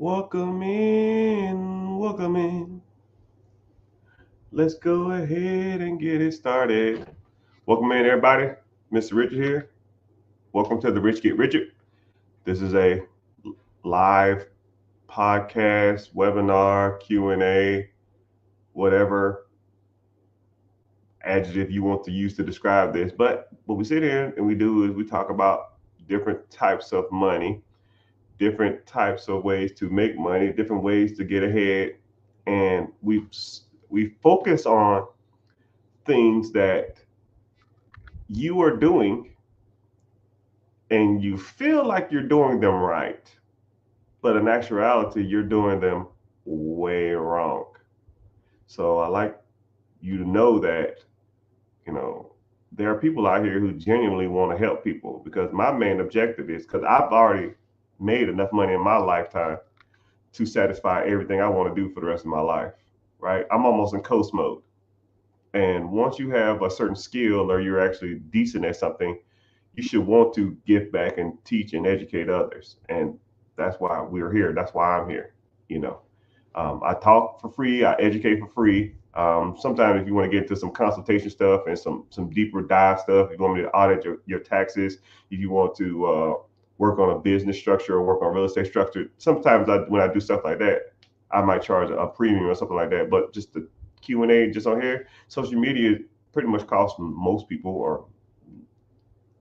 Welcome in, welcome in. Let's go ahead and get it started. Welcome in, everybody. Mr. Richard here. Welcome to the Rich Get Richard. This is a live podcast, webinar, Q&A, whatever adjective you want to use to describe this. But what we sit here and we do is we talk about different types of money, different types of ways to make money, different ways to get ahead, and we focus on things that you are doing and you feel like you're doing them right, but in actuality, you're doing them way wrong. So I like you to know that, you know, there are people out here who genuinely want to help people because my main objective is because I've already made enough money in my lifetime to satisfy everything I want to do for the rest of my life, right? I'm almost in coast mode. And once you have a certain skill or you're actually decent at something, you should want to give back and teach and educate others. And that's why we're here. That's why I'm here. You know, I talk for free. I educate for free. Sometimes if you want to get into some consultation stuff and some deeper dive stuff, if you want me to audit your taxes, if you want to work on a business structure or work on real estate structure, sometimes when I do stuff like that, I might charge a premium or something like that. But just the Q&A just on here, social media pretty much costs most people or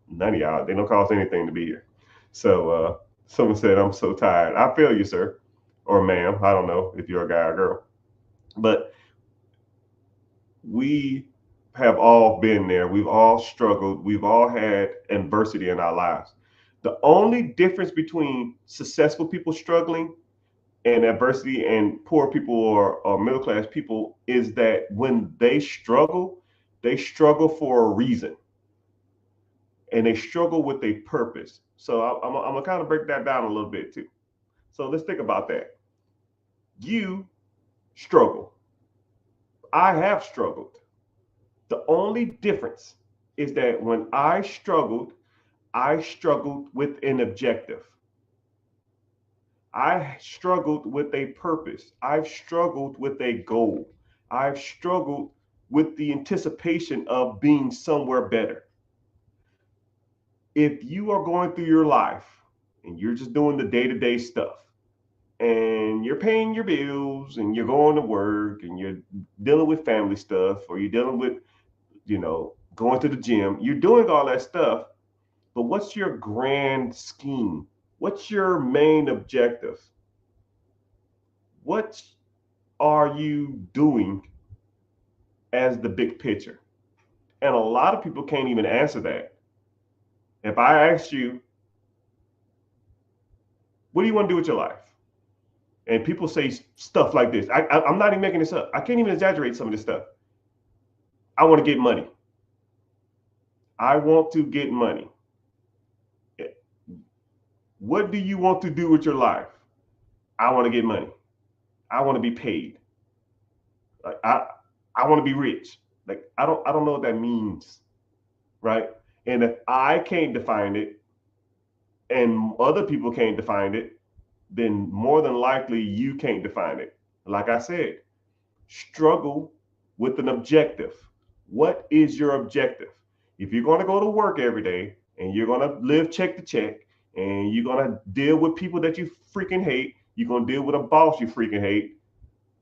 none of y'all. They don't cost anything to be here. So someone said, I'm so tired. I feel you, sir, or ma'am. I don't know if you're a guy or girl. But we have all been there. We've all struggled. We've all had adversity in our lives. The only difference between successful people struggling and adversity and poor people or middle class people is that when they struggle for a reason and they struggle with a purpose. So I'm gonna kind of break that down a little bit too. So let's think about that. You struggle. I have struggled. The only difference is that when I struggled with an objective. I struggled with a purpose. I've struggled with a goal. I've struggled with the anticipation of being somewhere better. If you are going through your life and you're just doing the day-to-day stuff and you're paying your bills and you're going to work and you're dealing with family stuff or you're dealing with, going to the gym, you're doing all that stuff, but what's your grand scheme? What's your main objective? What are you doing as the big picture? And a lot of people can't even answer that. If I asked you, what do you want to do with your life? And people say stuff like this. I'm not even making this up. I can't even exaggerate some of this stuff. I want to get money. I want to get money. What do you want to do with your life? I want to get money. I want to be paid. Like I want to be rich. Like I don't know what that means, right? And if I can't define it and other people can't define it, then more than likely you can't define it. Like I said, struggle with an objective. What is your objective? If you're going to go to work every day and you're going to live check to check and you're going to deal with people that you freaking hate, you're going to deal with a boss you freaking hate.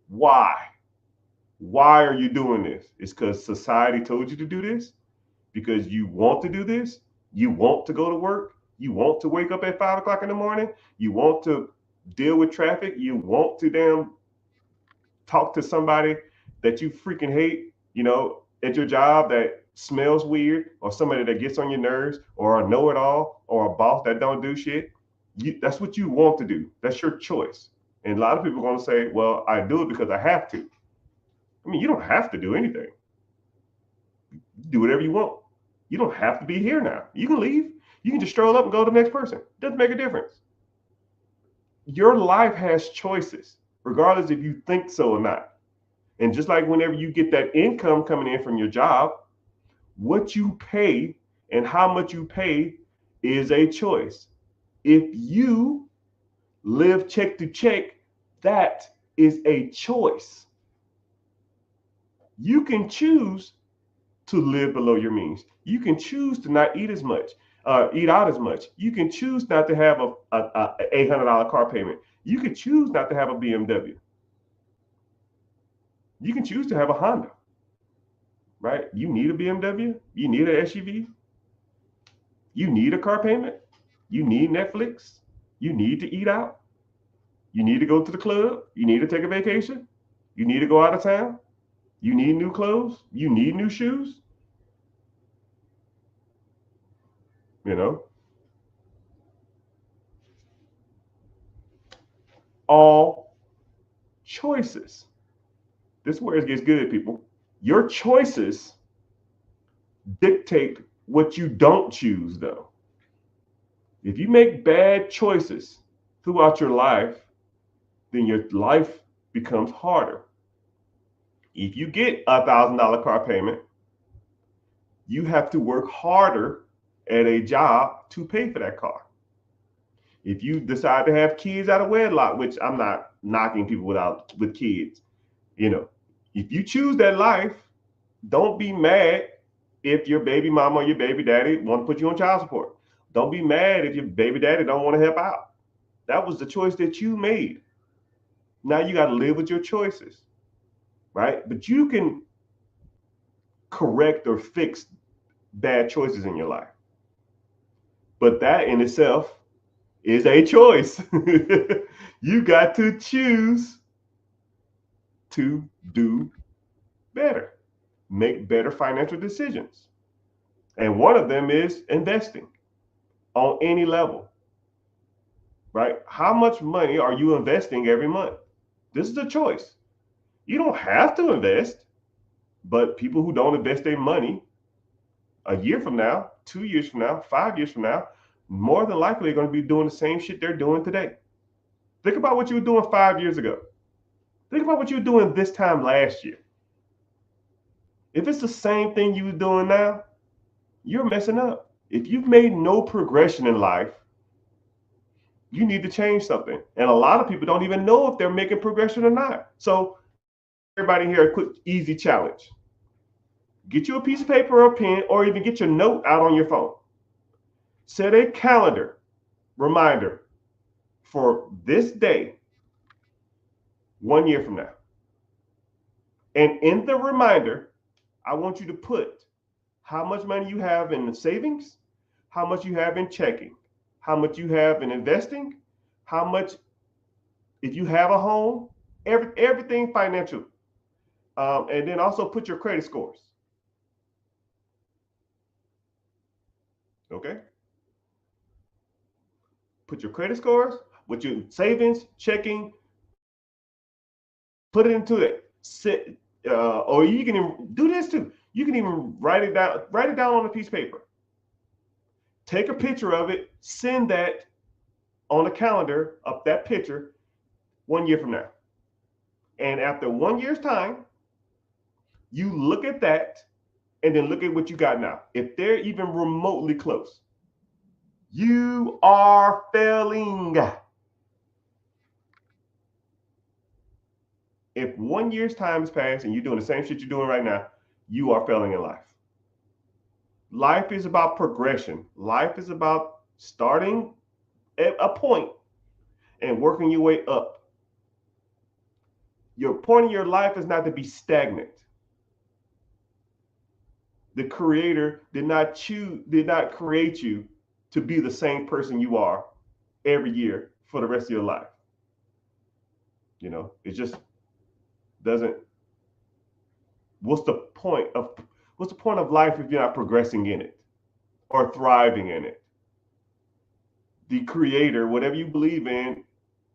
Why? Why are you doing this? It's because society told you to do this? Because you want to do this? You want to go to work? You want to wake up at 5 o'clock in the morning? You want to deal with traffic? You want to damn talk to somebody that you freaking hate, at your job that smells weird, or somebody that gets on your nerves, or a know-it-all, or a boss that don't do shit. That's what you want to do. That's your choice. And a lot of people are going to say, well, I do it because I have to. I mean, you don't have to do anything. Do whatever you want. You don't have to be here now. You can leave. You can just stroll up and go to the next person. It doesn't make a difference. Your life has choices, regardless if you think so or not. And just like whenever you get that income coming in from your job, what you pay and how much you pay is a choice. If you live check to check, that is a choice. You can choose to live below your means. You can choose to not eat as much, eat out as much. You can choose not to have a $800 car payment. You can choose not to have a BMW. You can choose to have a Honda, right? You need a BMW. You need an SUV. You need a car payment. You need Netflix. You need to eat out. You need to go to the club. You need to take a vacation. You need to go out of town. You need new clothes. You need new shoes. You know, all choices. This is where it gets good, people. Your choices dictate what you don't choose, though. If you make bad choices throughout your life, then your life becomes harder. If you get $1,000 car payment, you have to work harder at a job to pay for that car. If you decide to have kids out of wedlock, which I'm not knocking people with kids, you know, if you choose that life, don't be mad if your baby mama or your baby daddy want to put you on child support. Don't be mad if your baby daddy don't want to help out. That was the choice that you made. Now you got to live with your choices, right? But you can correct or fix bad choices in your life. But that in itself is a choice. You got to choose to do better, make better financial decisions. And one of them is investing on any level, right? How much money are you investing every month? This is a choice. You don't have to invest, but people who don't invest their money a year from now, 2 years from now, 5 years from now, more than likely are going to be doing the same shit they're doing today. Think about what you were doing 5 years ago. Think about what you were doing this time last year. If it's the same thing you were doing now, you're messing up. If you've made no progression in life, you need to change something. And a lot of people don't even know if they're making progression or not. So everybody here, a quick, easy challenge. Get you a piece of paper or a pen, or even get your note out on your phone. Set a calendar reminder for this day 1 year from now. And in the reminder, I want you to put how much money you have in the savings, how much you have in checking, how much you have in investing, how much, if you have a home, everything financial. And then also put your credit scores. Okay? Put your credit scores with your savings, checking, put it into it. Or you can even do this too. You can even write it down on a piece of paper. Take a picture of it, send that on a calendar of that picture 1 year from now. And after 1 year's time, you look at that and then look at what you got now. If they're even remotely close, you are failing. If 1 year's time has passed and you're doing the same shit you're doing right now, you are failing in life. Life is about progression. Life is about starting at a point and working your way up. Your point in your life is not to be stagnant. The Creator did not create you to be the same person you are every year for the rest of your life. You know, it just doesn't. What's the point of life if you're not progressing in it or thriving in it? The Creator, whatever you believe in,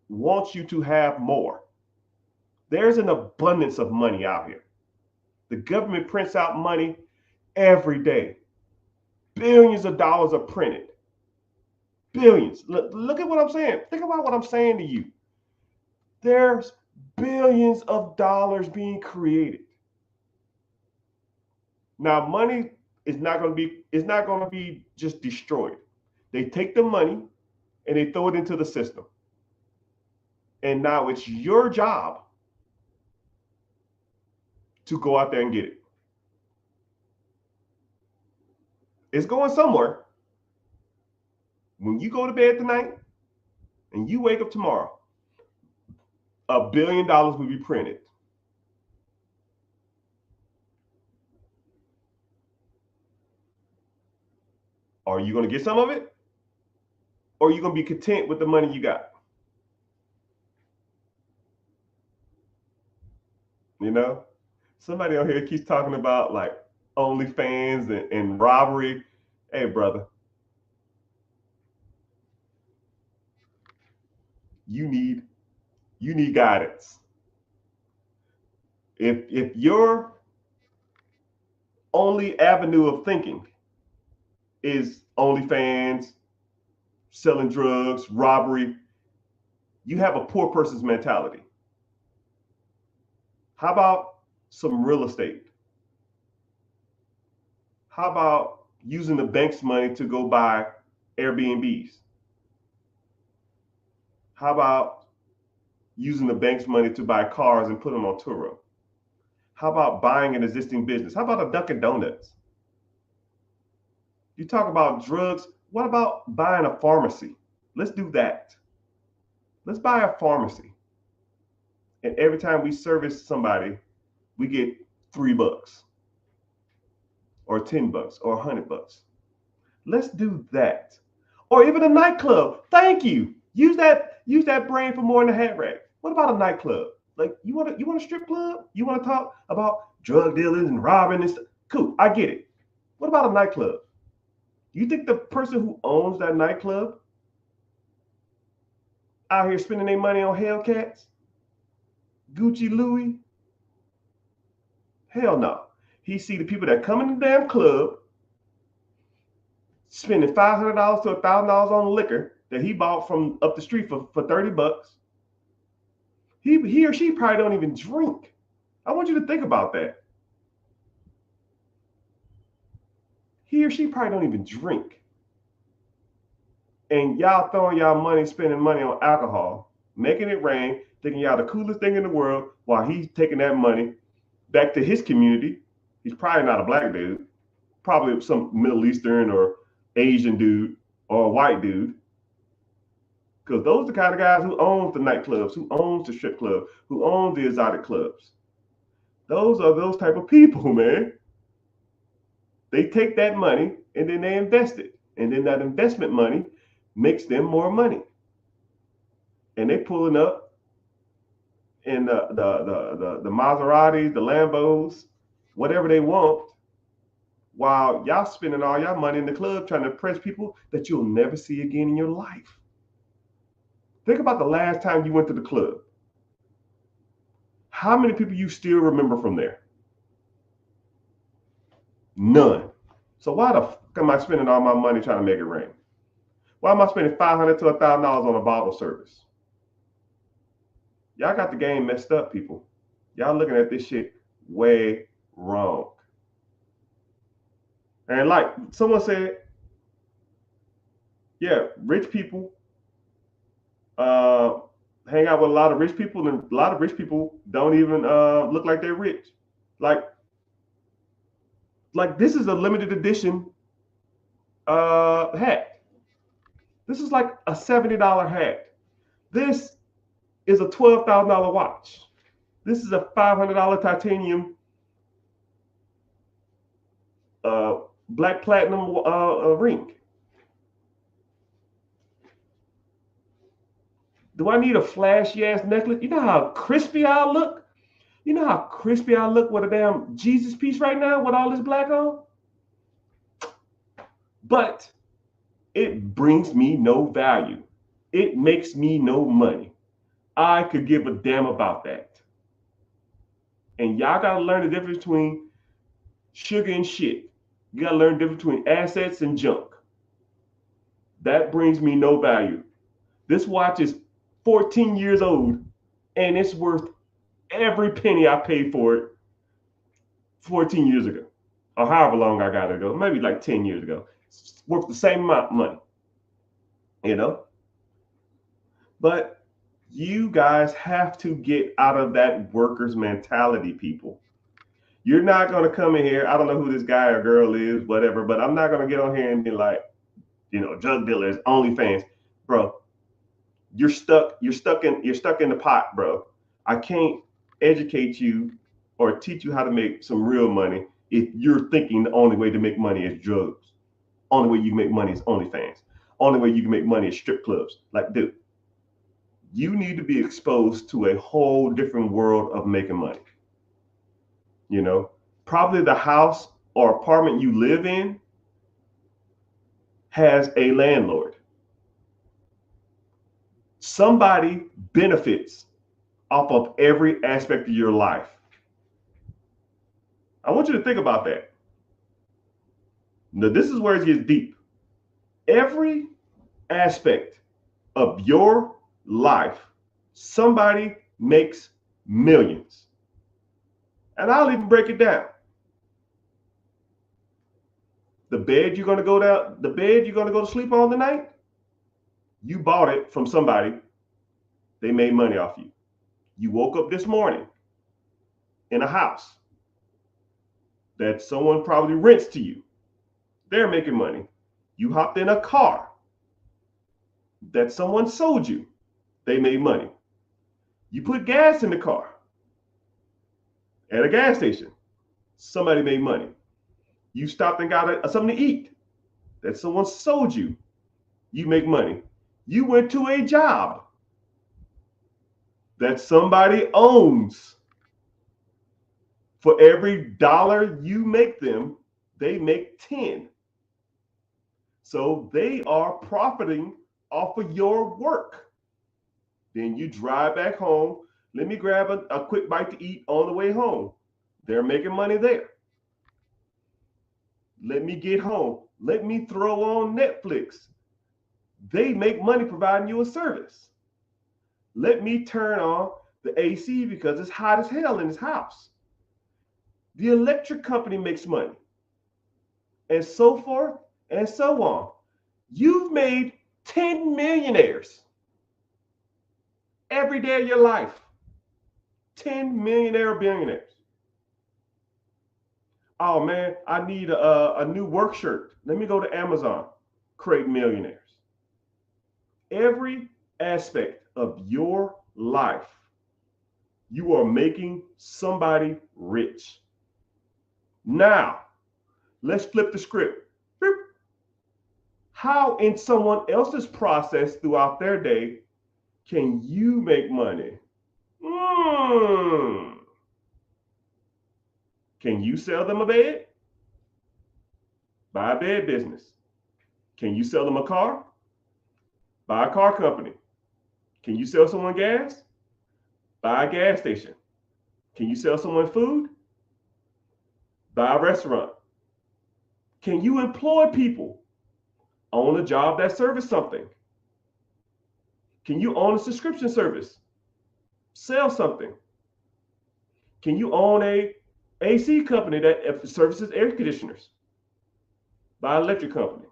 wants you to have more. There's an abundance of money out here. The government prints out money every day. Billions of dollars are printed. Billions. Look at what I'm saying. Think about what I'm saying to you. There's billions of dollars being created. Now, money is not going to be just destroyed. They take the money and they throw it into the system. And now it's your job to go out there and get it. It's going somewhere. When you go to bed tonight and you wake up tomorrow, $1 billion will be printed. Are you going to get some of it? Or are you going to be content with the money you got? You know, somebody on here keeps talking about like OnlyFans and robbery. Hey, brother, you need guidance. If your only avenue of thinking is OnlyFans, selling drugs, robbery, you have a poor person's mentality. How about some real estate? How about using the bank's money to go buy Airbnbs? How about using the bank's money to buy cars and put them on Turo? How about buying an existing business? How about a Dunkin' Donuts? You talk about drugs. What about buying a pharmacy? Let's do that. Let's buy a pharmacy. And every time we service somebody, we get $3 or $10 or $100. Let's do that. Or even a nightclub. Thank you. Use that brain for more in the hat rack. What about a nightclub? Like you want a strip club? You want to talk about drug dealers and robbing and stuff? Cool, I get it. What about a nightclub? You think the person who owns that nightclub out here spending their money on Hellcats, Gucci, Louis? Hell no. He see the people that come in the damn club spending $500 to $1,000 on liquor that he bought from up the street for $30. He or she probably don't even drink. I want you to think about that. He or she probably don't even drink. And y'all throwing y'all money, spending money on alcohol, making it rain, thinking y'all the coolest thing in the world, while he's taking that money back to his community. He's probably not a black dude, probably some Middle Eastern or Asian dude or a white dude. Because those are the kind of guys who owns the nightclubs, who owns the strip club, who owns the exotic clubs. Those are those type of people, man. They take that money and then they invest it. And then that investment money makes them more money. And they pulling up in the Maseratis, the Lambos, whatever they want, while y'all spending all y'all money in the club trying to impress people that you'll never see again in your life. Think about the last time you went to the club. How many people you still remember from there? None. So why the fuck am I spending all my money trying to make it rain? Why am I spending $500 to $1,000 on a bottle service? Y'all got the game messed up, people. Y'all looking at this shit way wrong. And like someone said, yeah, rich people hang out with a lot of rich people, and a lot of rich people don't even look like they're rich. Like this is a limited edition hat. This is like a $70 hat. This is a $12,000 watch. This is a $500 titanium black platinum ring. Do I need a flashy ass necklace? You know how crispy I look? You know how crispy I look with a damn Jesus piece right now with all this black on? But it brings me no value. It makes me no money. I could give a damn about that. And y'all got to learn the difference between sugar and shit. You got to learn the difference between assets and junk. That brings me no value. This watch is 14 years old and it's worth every penny I paid for it 14 years ago, or however long I got it ago, maybe like 10 years ago. It's worth the same amount of money, you know? But You guys have to get out of that workers mentality, people. You're not going to come in here. I don't know who this guy or girl is, whatever, but I'm not going to get on here and be like, drug dealers, OnlyFans, bro. You're stuck. You're stuck in the pot, bro. I can't educate you or teach you how to make some real money if you're thinking the only way to make money is drugs. Only way you can make money is OnlyFans. Only way you can make money is strip clubs. Like, dude, you need to be exposed to a whole different world of making money. Probably the house or apartment you live in has a landlord. Somebody benefits off of every aspect of your life. I want you to think about that. Now, this is where it gets deep. Every aspect of your life, somebody makes millions. And I'll even break it down. The bed you're going to go to sleep on tonight, you bought it from somebody. They made money off you. You woke up this morning in a house that someone probably rents to you. They're making money. You hopped in a car that someone sold you. They made money. You put gas in the car at a gas station. Somebody made money. You stopped and got something to eat that someone sold you. You make money. You went to a job that somebody owns. For every dollar you make them, they make 10. So they are profiting off of your work. Then you drive back home. Let me grab a quick bite to eat on the way home. They're making money there. Let me get home. Let me throw on Netflix. They make money providing you a service. Let me turn on the AC because it's hot as hell in this house. The electric company makes money. And so forth and so on. You've made 10 millionaires every day of your life. 10 millionaire billionaires. Oh man, I need a new work shirt. Let me go to Amazon. Create millionaires. Every aspect of your life, you are making somebody rich. Now, let's flip the script. How in someone else's process throughout their day can you make money? Can you sell them a bed? Buy a bed business. Can you sell them a car? Buy a car company. Can you sell someone gas? Buy a gas station. Can you sell someone food? Buy a restaurant. Can you employ people? Own a job that serves something. Can you own a subscription service? Sell something. Can you own a AC company that services air conditioners? Buy an electric company.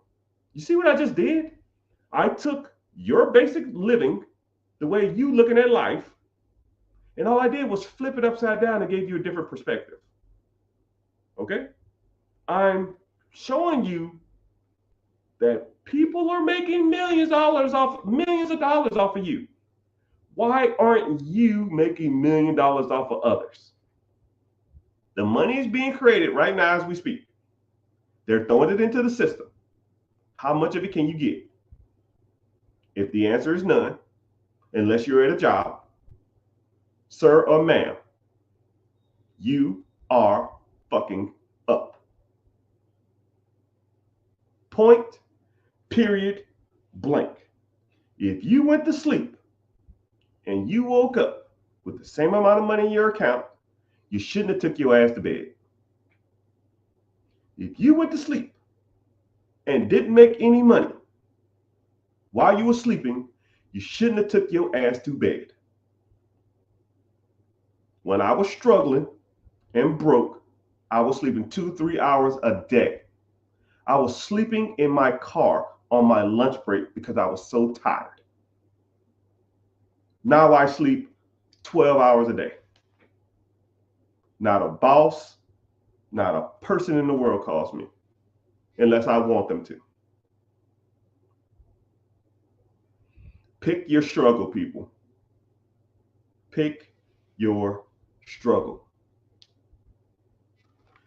You see what I just did? I took your basic living, the way you looking at life, and all I did was flip it upside down and gave you a different perspective. Okay? I'm showing you that people are making millions of dollars off of you. Why aren't you making $1 million off of others? The money is being created right now as we speak. They're throwing it into the system. How much of it can you get? If the answer is none, unless you're at a job, sir or ma'am, you are fucking up. Point, period, blank. If you went to sleep and you woke up with the same amount of money in your account, you shouldn't have took your ass to bed. If you went to sleep and didn't make any money while you were sleeping, you shouldn't have took your ass to bed. When I was struggling and broke, I was sleeping 2-3 hours a day. I was sleeping in my car on my lunch break because I was so tired. Now I sleep 12 hours a day. Not a boss, not a person in the world calls me unless I want them to. Pick your struggle, people. Pick your struggle.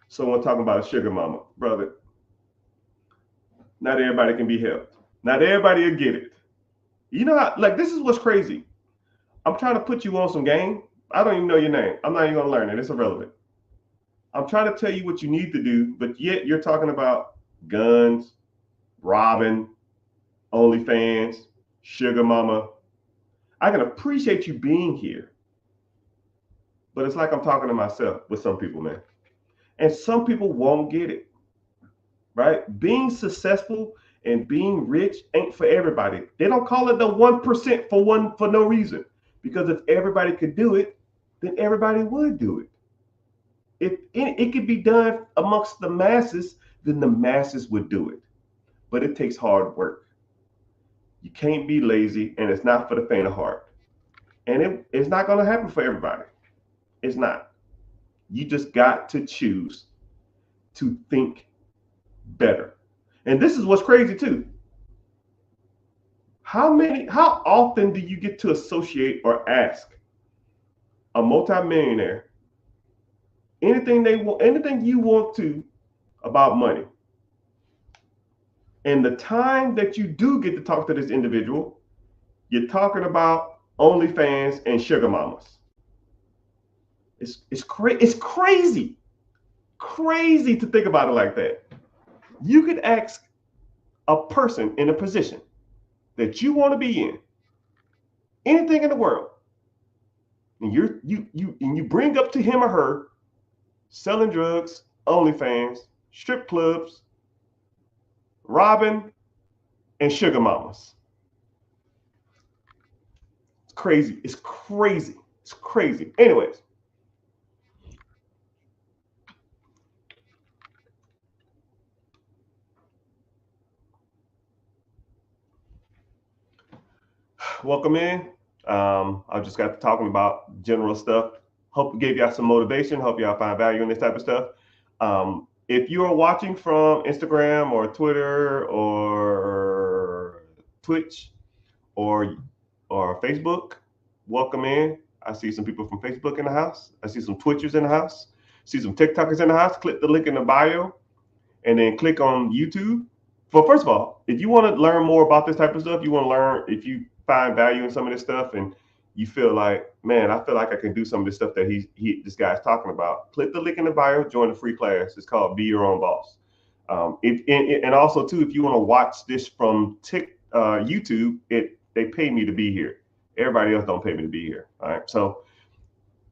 Someone talking about a sugar mama. Brother, not everybody can be helped. Not everybody will get it. You know how, like, this is what's crazy. I'm trying to put you on some game. I don't even know your name. I'm not even going to learn it. It's irrelevant. I'm trying to tell you what you need to do, but yet you're talking about guns, robbing, OnlyFans, sugar mama. I can appreciate you being here, but it's like I'm talking to myself with some people, man. And some people won't get it, right? Being successful and being rich ain't for everybody. They don't call it the 1% for no reason. Because if everybody could do it, then everybody would do it. If it could be done amongst the masses, then the masses would do it. But it takes hard work. You can't be lazy, and it's not for the faint of heart. And it's not going to happen for everybody. It's not. You just got to choose to think better. And this is what's crazy too. How often do you get to associate or ask a multimillionaire anything you want to about money? And the time that you do get to talk to this individual, you're talking about OnlyFans and sugar mamas. It's crazy. Crazy to think about it like that. You could ask a person in a position that you want to be in, anything in the world, and you bring up to him or her selling drugs, OnlyFans, strip clubs, robbing, and sugar mamas. It's crazy. It's crazy. It's crazy. Anyways. Welcome in. I just got to talking about general stuff. Hope gave y'all some motivation. Hope y'all find value in this type of stuff. If you are watching from Instagram or Twitter or Twitch or Facebook, welcome in. I see some people from Facebook in the house. I see some Twitchers in the house. See some TikTokers in the house. Click the link in the bio and then click on YouTube. Well, first of all, if you want to learn more about this type of stuff, you want to learn, if you find value in some of this stuff and you feel like, man, I feel like I can do some of this stuff that this guy's talking about, click the link in the bio, join the free class. It's called Be Your Own Boss. And also too, if you want to watch this from YouTube, they pay me to be here. Everybody else don't pay me to be here. All right. So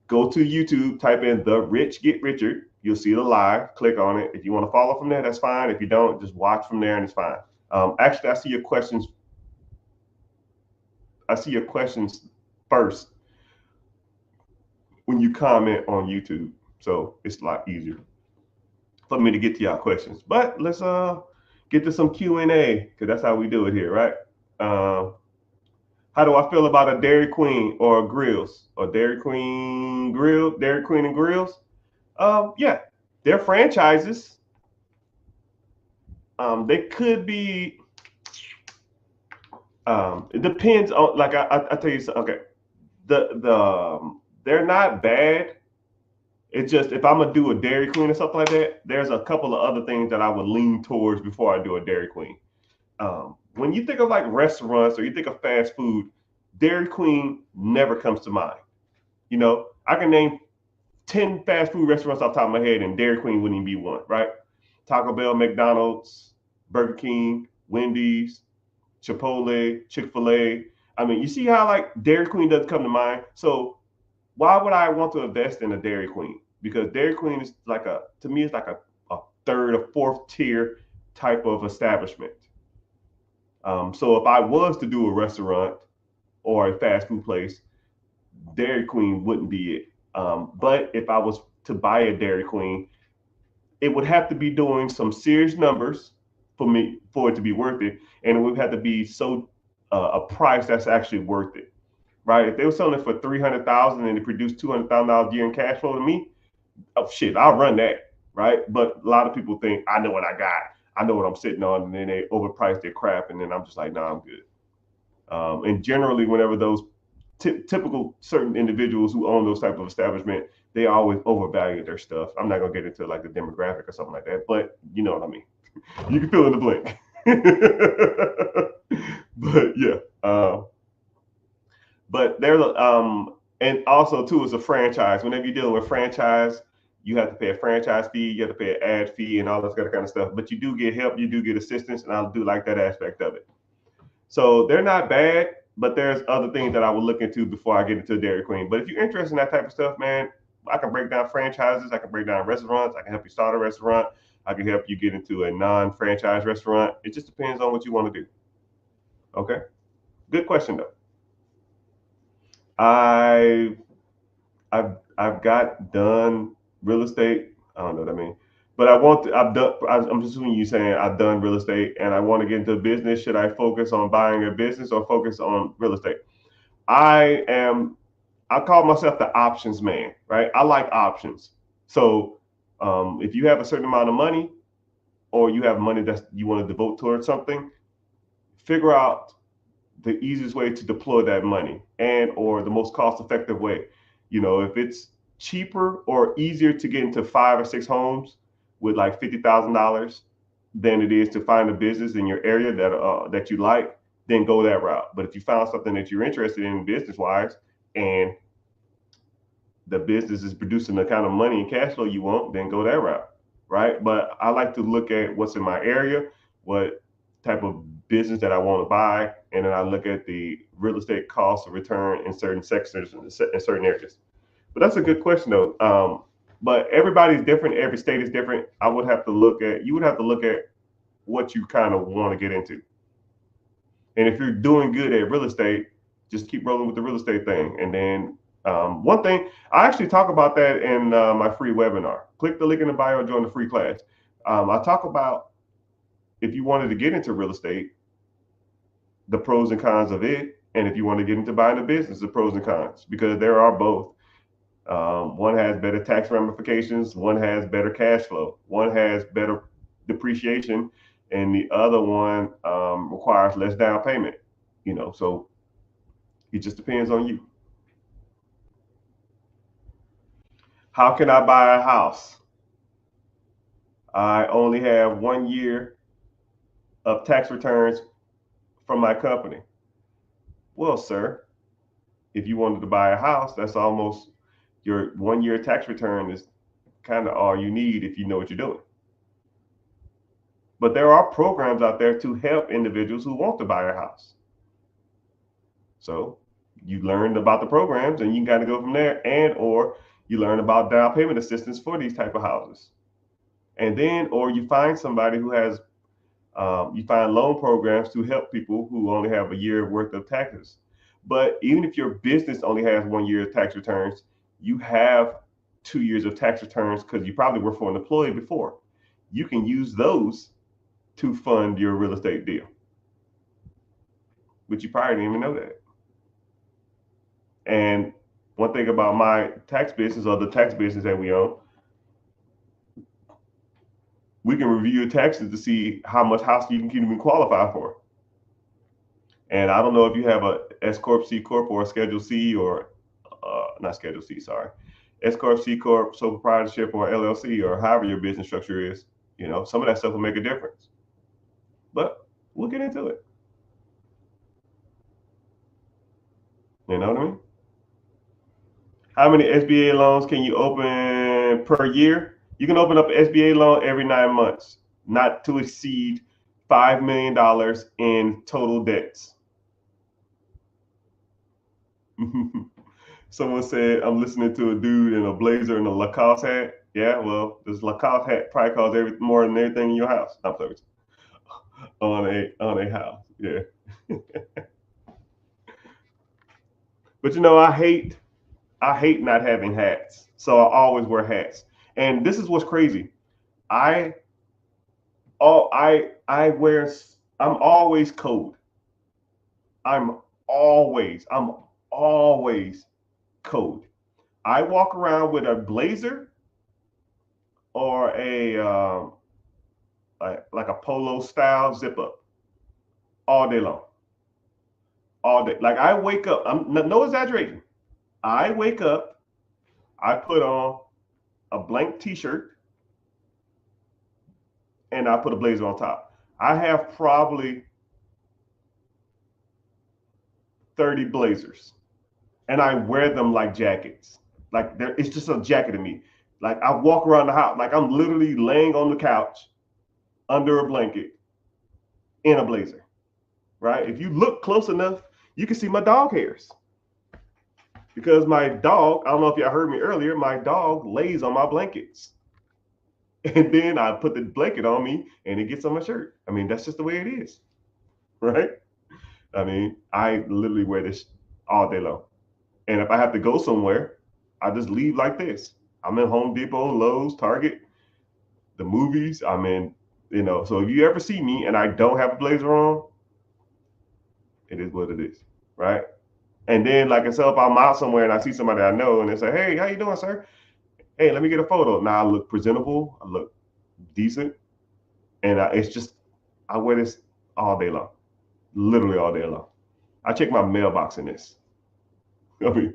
go to YouTube, type in The Rich Get Richer. You'll see the live, click on it. If you want to follow from there, that's fine. If you don't, just watch from there and it's fine. Actually, I see your questions. I see your questions first when you comment on YouTube. So it's a lot easier for me to get to y'all questions. But let's get to some Q&A, because that's how we do it here, right? How do I feel about a Dairy Queen or a Grills or Dairy Queen and Grills? Yeah, they're franchises. They could be. It depends on, like I tell you something. Okay, they're not bad. It's just, if I'm gonna do a Dairy Queen or something like that, there's a couple of other things that I would lean towards before I do a Dairy Queen. When you think of like restaurants or you think of fast food, Dairy Queen never comes to mind. You know, I can name 10 fast food restaurants off the top of my head, and Dairy Queen wouldn't even be one, right? Taco Bell, McDonald's, Burger King, Wendy's, Chipotle, Chick-fil-A. I mean, you see how like Dairy Queen doesn't come to mind? So why would I want to invest in a Dairy Queen? Because Dairy Queen is like to me, it's like a third or fourth tier type of establishment. So if I was to do a restaurant or a fast food place, Dairy Queen wouldn't be it. But if I was to buy a Dairy Queen, it would have to be doing some serious numbers for it to be worth it, and it would have to be a price that's actually worth it. right? If they were selling it for 300,000 and they produced $200,000 a year in cash flow to me, oh shit, I'll run that, right? But a lot of people think I know what I got, I know what I'm sitting on, and then they overprice their crap, and then I'm just like, nah, I'm good. And generally, whenever those typical certain individuals who own those type of establishment, they always overvalue their stuff. I'm not gonna get into like the demographic or something like that, but you know what I mean. You can fill in the blank. But yeah, but there's and also too is a franchise. Whenever you're dealing with franchise, you have to pay a franchise fee, you have to pay an ad fee, and all this kind of stuff. But you do get help, you do get assistance, and I do like that aspect of it. So they're not bad, but there's other things that I would look into before I get into Dairy Queen. But if you're interested in that type of stuff, man, I can break down franchises, I can break down restaurants, I can help you start a restaurant, I can help you get into a non-franchise restaurant. It just depends on what you want to do. Okay. Good question though. I I've got done real estate. I don't know what I mean, but I want to, I've done. I'm assuming you saying I've done real estate and I want to get into business. Should I focus on buying a business or focus on real estate? I am. I call myself the options man, right? I like options. So if you have a certain amount of money or you have money that you want to devote towards something, figure out the easiest way to deploy that money and or the most cost effective way. If it's cheaper or easier to get into 5 or 6 homes with like $50,000 than it is to find a business in your area that you like, then go that route. But if you found something that you're interested in business wise and the business is producing the kind of money and cash flow you want, then go that route, right? But I like to look at what's in my area, what type of business that I want to buy, and then I look at the real estate cost of return in certain sectors in certain areas. But that's a good question though. But everybody's different. Every state is different. You would have to look at what you kind of want to get into. And if you're doing good at real estate, just keep rolling with the real estate thing. And then one thing, I actually talk about that in my free webinar. Click the link in the bio, join the free class. I talk about if you wanted to get into real estate, the pros and cons of it. And if you want to get into buying a business, the pros and cons, because there are both. One has better tax ramifications, one has better cash flow, one has better depreciation, and the other one requires less down payment. So it just depends on you. How can I buy a house? I only have 1 year of tax returns from my company. Well, sir, if you wanted to buy a house, that's almost your 1 year tax return is kind of all you need if you know what you're doing. But there are programs out there to help individuals who want to buy a house. So you learn about the programs and you can kind of go from there, and or you learn about down payment assistance for these type of houses. And then, or you find somebody who has, you find loan programs to help people who only have a year worth of taxes. But even if your business only has 1 year of tax returns, you have 2 years of tax returns because you probably worked for an employee before. You can use those to fund your real estate deal. But you probably didn't even know that. And one thing about my tax business or the tax business that we own, we can review your taxes to see how much house you can even qualify for. And I don't know if you have a S corp, C corp, or a Schedule C, or not Schedule C, sorry, S corp, C corp, sole proprietorship, or LLC, or however your business structure is. Some of that stuff will make a difference. But we'll get into it. You know what I mean? How many SBA loans can you open per year? You can open up an SBA loan every 9 months, not to exceed $5 million in total debts. Someone said, I'm listening to a dude in a blazer and a Lacoste hat. Yeah, well, this Lacoste hat probably costs more than everything in your house. I'm sorry. On a house. Yeah. But I hate not having hats. So I always wear hats. And this is what's crazy. I I'm always cold. I'm always code. I walk around with a blazer or a like a polo style zip up all day long, all day. Like I wake up, I'm no exaggerating. I wake up, I put on a blank T-shirt, and I put a blazer on top. I have probably 30 blazers, and I wear them like jackets. Like it's just a jacket to me. Like I walk around the house, like I'm literally laying on the couch under a blanket in a blazer, right? If you look close enough, you can see my dog hairs. Because my dog, I don't know if y'all heard me earlier, my dog lays on my blankets. And then I put the blanket on me and it gets on my shirt. I mean, that's just the way it is, right? I mean, I literally wear this all day long. And if I have to go somewhere, I just leave like this. I'm in Home Depot, Lowe's, Target, the movies. I'm in, so if you ever see me and I don't have a blazer on, it is what it is, right? And then, like I said, if I'm out somewhere and I see somebody I know and they say, "Hey, how you doing, sir? Hey, let me get a photo." Now I look presentable, I look decent, and I wear this all day long, literally all day long. I check my mailbox in this. I mean,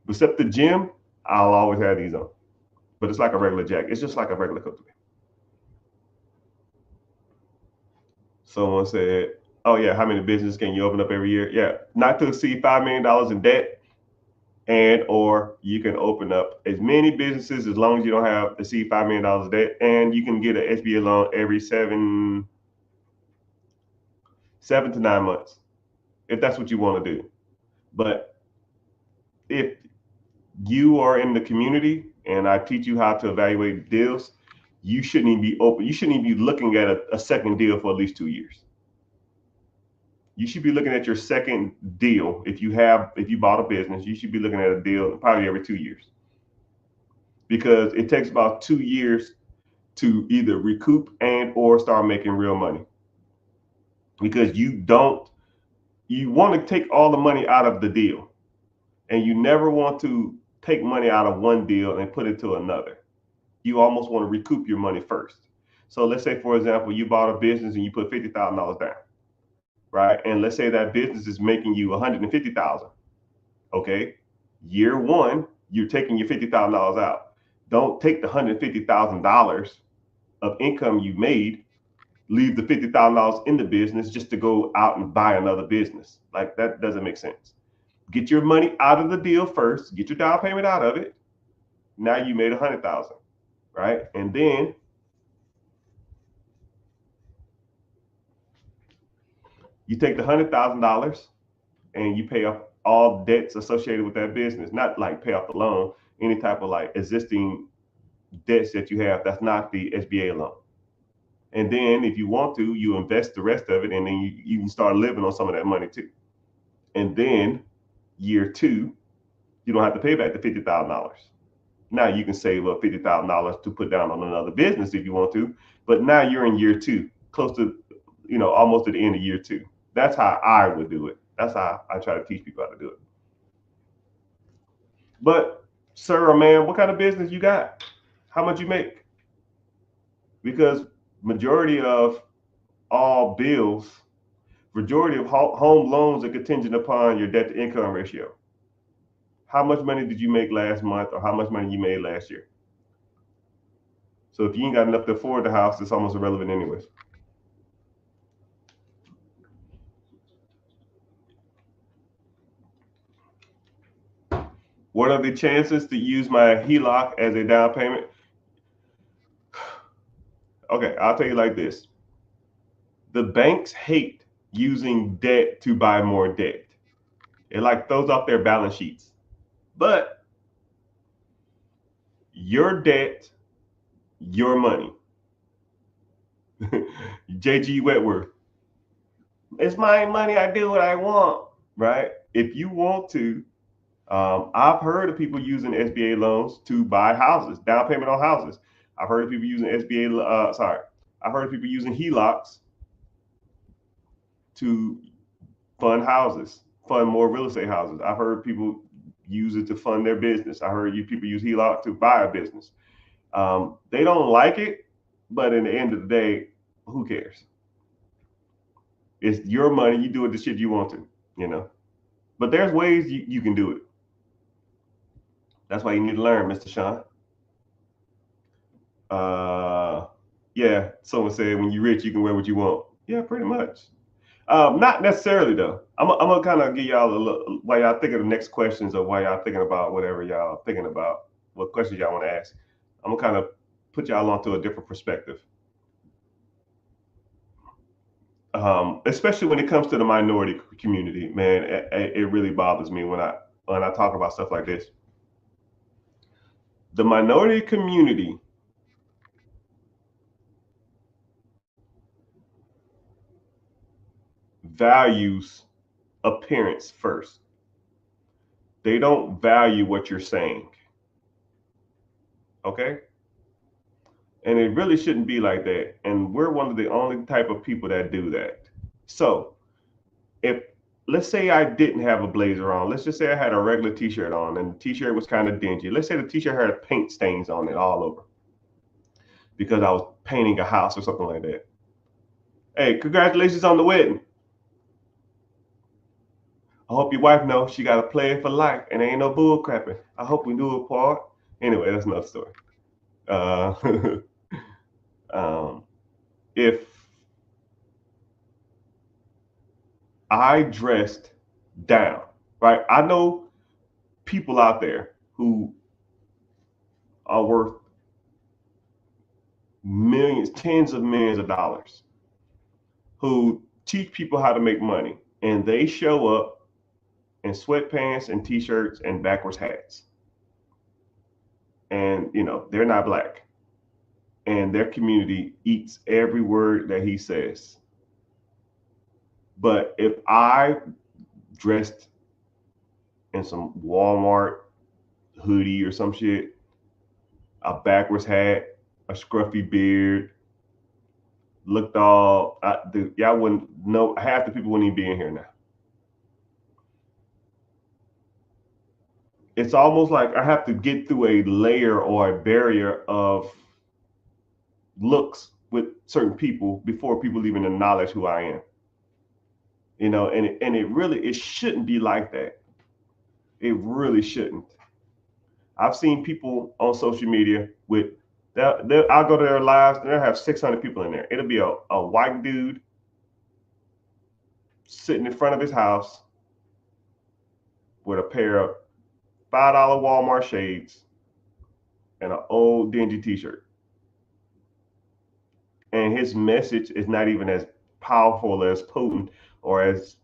except the gym, I'll always have these on. But it's like a regular jacket. It's just like a regular coat to me. Someone said, "Oh yeah, how many businesses can you open up every year?" Yeah, not to exceed $5 million in debt, and or you can open up as many businesses as long as you don't have exceed $5 million in debt, and you can get an SBA loan every 7 to 9 months if that's what you want to do. But if you are in the community and I teach you how to evaluate deals, you shouldn't even be open. You shouldn't even be looking at a second deal for at least 2 years. You should be looking at your second deal. If you bought a business, you should be looking at a deal probably every 2 years, because it takes about 2 years to either recoup and or start making real money. Because you want to take all the money out of the deal, and you never want to take money out of one deal and put it to another. You almost want to recoup your money first. So let's say, for example, you bought a business and you put $50,000 down, right? And let's say that business is making you $150,000. Okay, year one, you're taking your $50,000 out. Don't take the $150,000 of income you made, leave the $50,000 in the business just to go out and buy another business. Like that doesn't make sense. Get your money out of the deal first. Get your down payment out of it. Now you made 100,000, right? And then you take the $100,000 and you pay off all debts associated with that business. Not like pay off the loan, any type of like existing debts that you have. That's not the SBA loan. And then if you want to, you invest the rest of it, and then you can start living on some of that money too. And then year two, you don't have to pay back the $50,000. Now you can save up $50,000 to put down on another business if you want to. But now you're in year two, close to, almost at the end of year two. That's how I would do it. That's how I try to teach people how to do it. But sir or man, what kind of business you got? How much you make? Because majority of all bills, majority of home loans are contingent upon your debt to income ratio. How much money did you make last month, or how much money you made last year? So if you ain't got enough to afford the house, it's almost irrelevant anyways. What are the chances to use my HELOC as a down payment? Okay, I'll tell you like this. The banks hate using debt to buy more debt. It like throws off their balance sheets. But your debt, your money. JG Wentworth. It's my money. I do what I want, right? If you want to, I've heard of people using SBA loans to buy houses, down payment on houses. I've heard of people using I've heard of people using HELOCs to fund houses, fund more real estate houses. I've heard people use it to fund their business. I heard people use HELOC to buy a business. They don't like it, but in the end of the day, who cares? It's your money. You do it the shit you want to, you know. But there's ways you can do it. That's why you need to learn, Mr. Sean. Yeah, someone said when you're rich, you can wear what you want. Yeah, pretty much. Not necessarily though. I'm gonna kind of give y'all a look while y'all thinking of the next questions or while y'all thinking about whatever y'all thinking about, what questions y'all want to ask. I'm gonna kind of put y'all onto a different perspective. Especially when it comes to the minority community, man, it really bothers me when I talk about stuff like this. The minority community values appearance first. They don't value what you're saying. Okay? And it really shouldn't be like that. And we're one of the only type of people that do that. So if let's say I didn't have a blazer on, let's just say I had a regular t-shirt on and the t-shirt was kind of dingy. Let's say the t-shirt had paint stains on it all over because I was painting a house or something like that. Hey, congratulations on the wedding. I hope your wife knows she got a plan for life and ain't no bull crapping. I hope we do it, part. Anyway, that's another story. Uh, if I dressed down, right? I know people out there who are worth millions, tens of millions of dollars, who teach people how to make money, and they show up in sweatpants and t-shirts and backwards hats. And they're not black. And their community eats every word that he says. But if I dressed in some Walmart hoodie or some shit, a backwards hat, a scruffy beard, looked all, y'all wouldn't know, half the people wouldn't even be in here now. It's almost like I have to get through a layer or a barrier of looks with certain people before people even acknowledge who I am. And it shouldn't be like that. It really shouldn't. I've seen people on social media with, I'll go to their lives and they'll have 600 people in there. It'll be a white dude sitting in front of his house with a pair of $5 Walmart shades and an old dingy t-shirt. And his message is not even as powerful, as potent, or as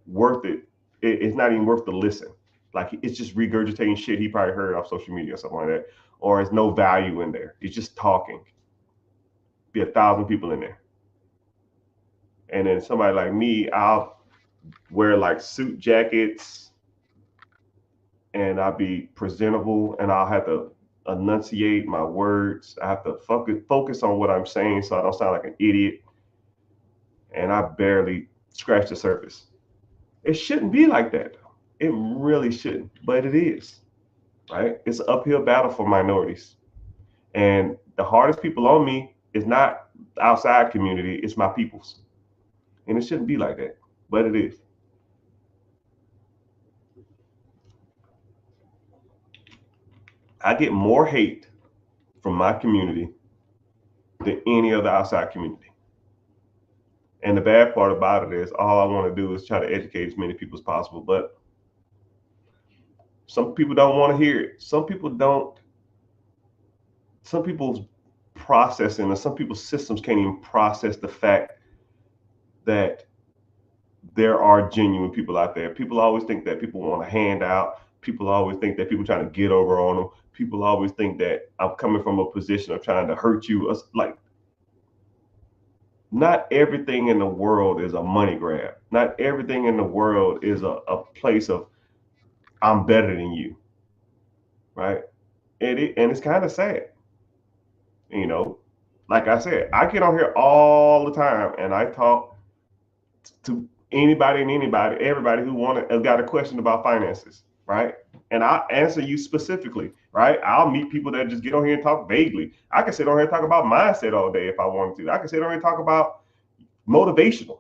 worth it. It's not even worth the listen. Like, it's just regurgitating shit he probably heard off social media or something like that. Or there's no value in there. It's just talking. Be 1,000 people in there. And then somebody like me, I'll wear like suit jackets and I'll be presentable and I'll have to enunciate my words. I have to focus on what I'm saying so I don't sound like an idiot. And I barely scratch the surface. It shouldn't be like that. It really shouldn't, but it is, right? It's an uphill battle for minorities. And the hardest people on me is not the outside community, it's my peoples. And it shouldn't be like that, but it is. I get more hate from my community than any other outside community. And the bad part about it is all I want to do is try to educate as many people as possible. But some people don't want to hear it. Some people's processing and some people's systems can't even process the fact that there are genuine people out there. People always think that people want a handout. People always think that people trying to get over on them. People always think that I'm coming from a position of trying to hurt you. Like, not everything in the world is a money grab. Not everything in the world is a place of I'm better than you, right? And it's kind of sad, like I said, I get on here all the time and I talk to anybody and everybody who got a question about finances, right? And I'll answer you specifically, right? I'll meet people that just get on here and talk vaguely. I can sit on here and talk about mindset all day if I wanted to. I can sit on here and talk about motivational.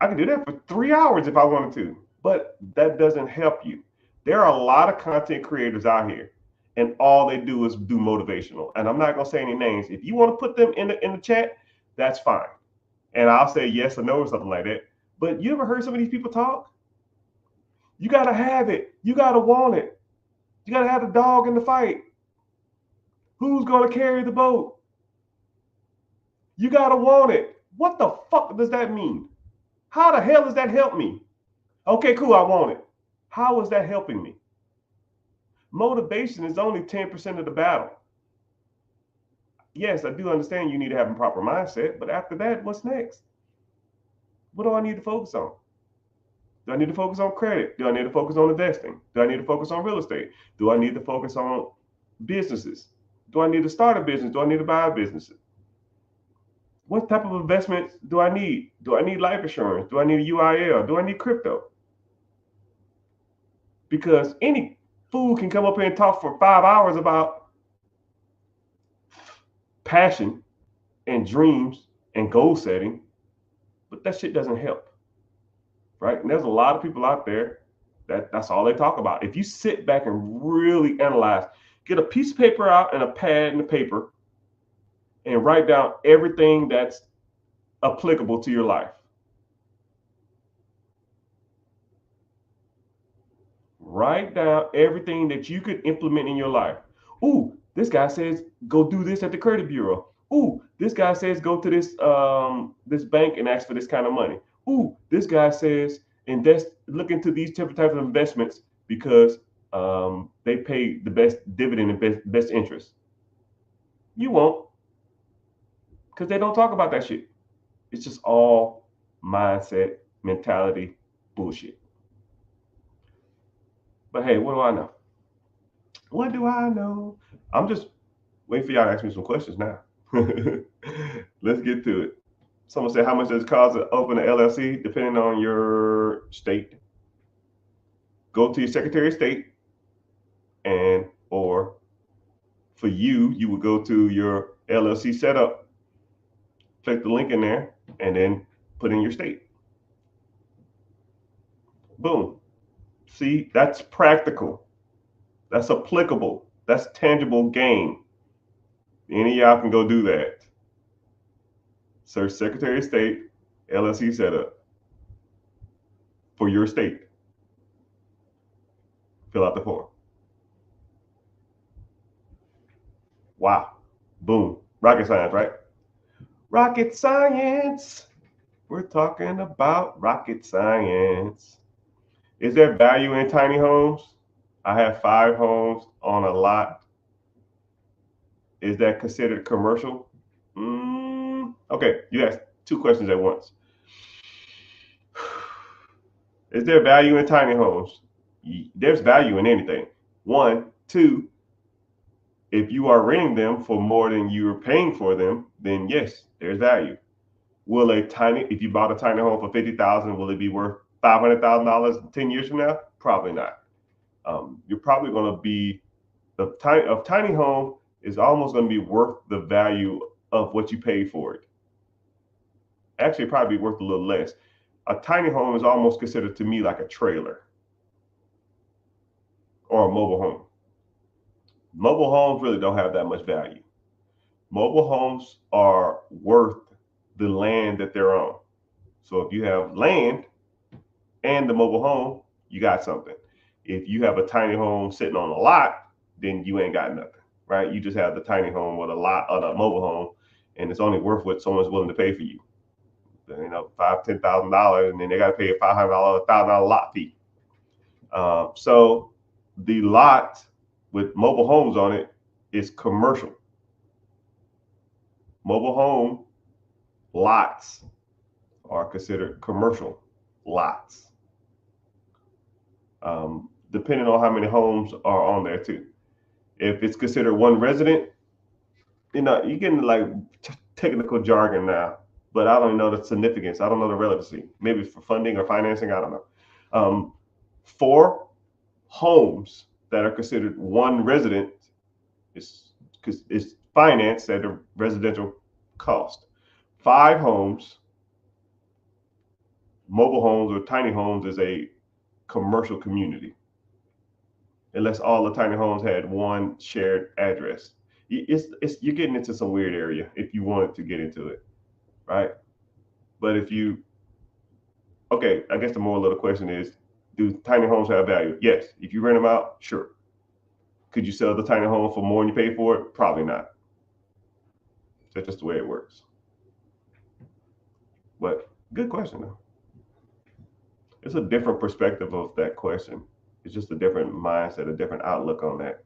I can do that for 3 hours if I wanted to, but that doesn't help you. There are a lot of content creators out here, and all they do is do motivational. And I'm not gonna say any names. If you want to put them in the chat, that's fine. And I'll say yes or no or something like that. But you ever heard some of these people talk? You gotta have it. You gotta want it. You gotta have the dog in the fight. Who's gonna carry the boat? You gotta want it. What the fuck does that mean? How the hell does that help me? Okay, cool, I want it. How is that helping me? Motivation is only 10% of the battle. Yes, I do understand you need to have a proper mindset, but after that, what's next? What do I need to focus on? Do I need to focus on credit? Do I need to focus on investing? Do I need to focus on real estate? Do I need to focus on businesses? Do I need to start a business? Do I need to buy a business? What type of investments do I need? Do I need life insurance? Do I need a UIL? Do I need crypto? Because any fool can come up here and talk for 5 hours about passion and dreams and goal setting, but that shit doesn't help, right? And there's a lot of people out there that's all they talk about. If you sit back and really analyze, get a piece of paper out and a pad and a paper and write down everything that's applicable to your life. Write down everything that you could implement in your life. Ooh, this guy says go do this at the credit bureau. Ooh, this guy says go to this bank and ask for this kind of money. Ooh, this guy says look into these different types of investments because they pay the best dividend and best interest. You won't, because they don't talk about that shit. It's just all mindset, mentality, bullshit. But hey, what do I know? What do I know? I'm just waiting for y'all to ask me some questions now. Let's get to it. Someone said, how much does it cost to open an LLC? Depending on your state. Go to your Secretary of State, and or for you would go to your LLC setup, click the link in there, and then put in your state. Boom. See, that's practical. That's applicable. That's tangible gain. Any of y'all can go do that. Search Secretary of State, LLC setup for your state. Fill out the form. Wow. Boom. Rocket science, right? Rocket science. We're talking about rocket science. Is there value in tiny homes? I have 5 homes on a lot. Is that considered commercial? Okay, you asked 2 questions at once. Is there value in tiny homes? There's value in anything. 1, 2, if you are renting them for more than you're paying for them, then yes, there's value. If you bought a tiny home for $50,000, will it be worth $500,000 10 years from now? Probably not. You're probably going to be a tiny home is almost going to be worth the value of what you paid for it. Actually, probably be worth a little less. A tiny home is almost considered to me like a trailer or a mobile home. Mobile homes really don't have that much value. Mobile homes are worth the land that they're on. So if you have land and the mobile home, you got something. If you have a tiny home sitting on a lot, then you ain't got nothing, right? You just have the tiny home with a lot of the mobile home, and it's only worth what someone's willing to pay for you. You know, $5,000, $10,000, and then they got to pay a $500, $1,000 lot fee. So the lot with mobile homes on it is commercial. Mobile home lots are considered commercial lots, depending on how many homes are on there too. If it's considered one resident, you're getting like technical jargon now. but I don't know the significance. I don't know the relevancy. Maybe for funding or financing. I don't know. 4 homes that are considered one resident is because it's financed at a residential cost. 5 homes, mobile homes or tiny homes, is a commercial community. Unless all the tiny homes had one shared address, it's you're getting into some weird area if you wanted to get into it, right? But if you okay, I guess the moral of the question is, do tiny homes have value? Yes. If you rent them out, sure. Could you sell the tiny home for more than you paid for it? Probably not. That's just the way it works. But good question though. It's a different perspective of that question. It's just a different mindset, a different outlook on that,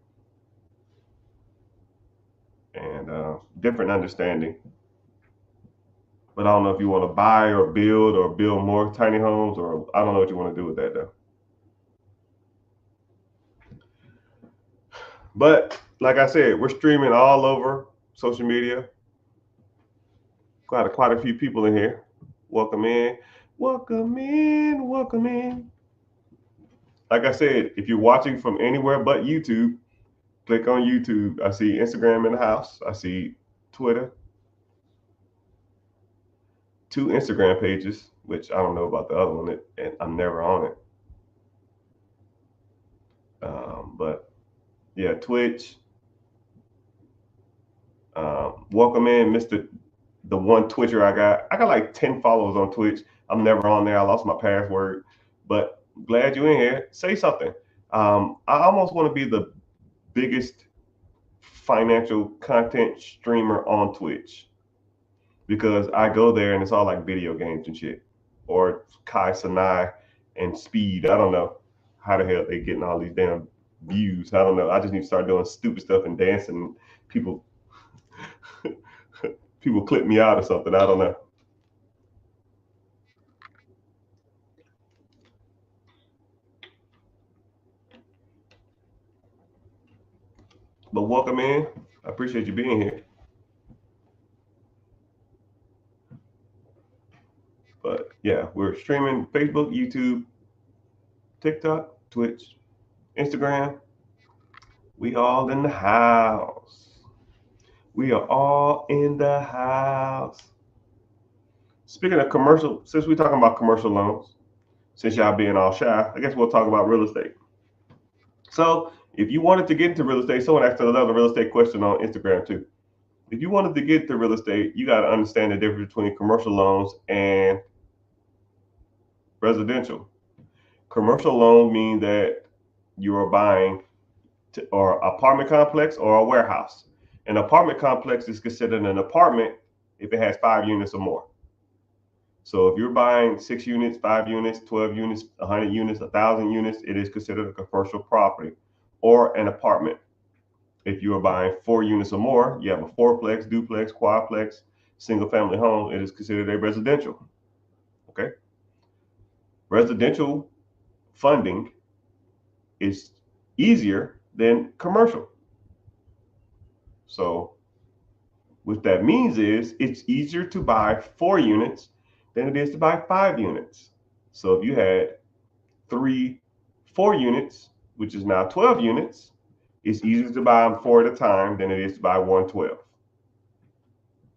and different understanding. But I don't know if you want to buy or build more tiny homes, or I don't know what you want to do with that though. But like I said, we're streaming all over social media. Got quite a few people in here. Welcome in, welcome in, welcome in. Like I said, if you're watching from anywhere but YouTube, click on YouTube. I see Instagram in the house. I see Twitter. 2 Instagram pages, which I don't know about the other one, and I'm never on it. But yeah, Twitch. Welcome in, Mr. The one Twitcher I got. I got like 10 followers on Twitch. I'm never on there. I lost my password, but glad you're in here. Say something. I almost want to be the biggest financial content streamer on Twitch because I go there and it's all like video games and shit, or Kai Sanai and Speed. I don't know how the hell they getting all these damn views. I don't know. I just need to start doing stupid stuff and dancing. People, people clip me out or something. I don't know. But welcome in. I appreciate you being here. But yeah, we're streaming Facebook, YouTube, TikTok, Twitch, Instagram. We all in the house. We are all in the house. Speaking of commercial, since we're talking about commercial loans, since y'all being all shy, I guess we'll talk about real estate. So if you wanted to get into real estate, someone asked another real estate question on Instagram too. If you wanted to get into real estate, you got to understand the difference between commercial loans and residential. Commercial loan means that you are buying or apartment complex or a warehouse. An apartment complex is considered an apartment if it has 5 units or more. So if you're buying 6 units, 5 units, 12 units, 100 units, 1,000 units, it is considered a commercial property or an apartment. If you are buying 4 units or more, you have a fourplex, duplex, quadplex, single family home, it is considered a residential. Okay. Residential funding is easier than commercial. So what that means is it's easier to buy 4 units than it is to buy 5 units. So if you had 4 units, which is now 12 units, it's easier to buy them 4 at a time than it is to buy 112.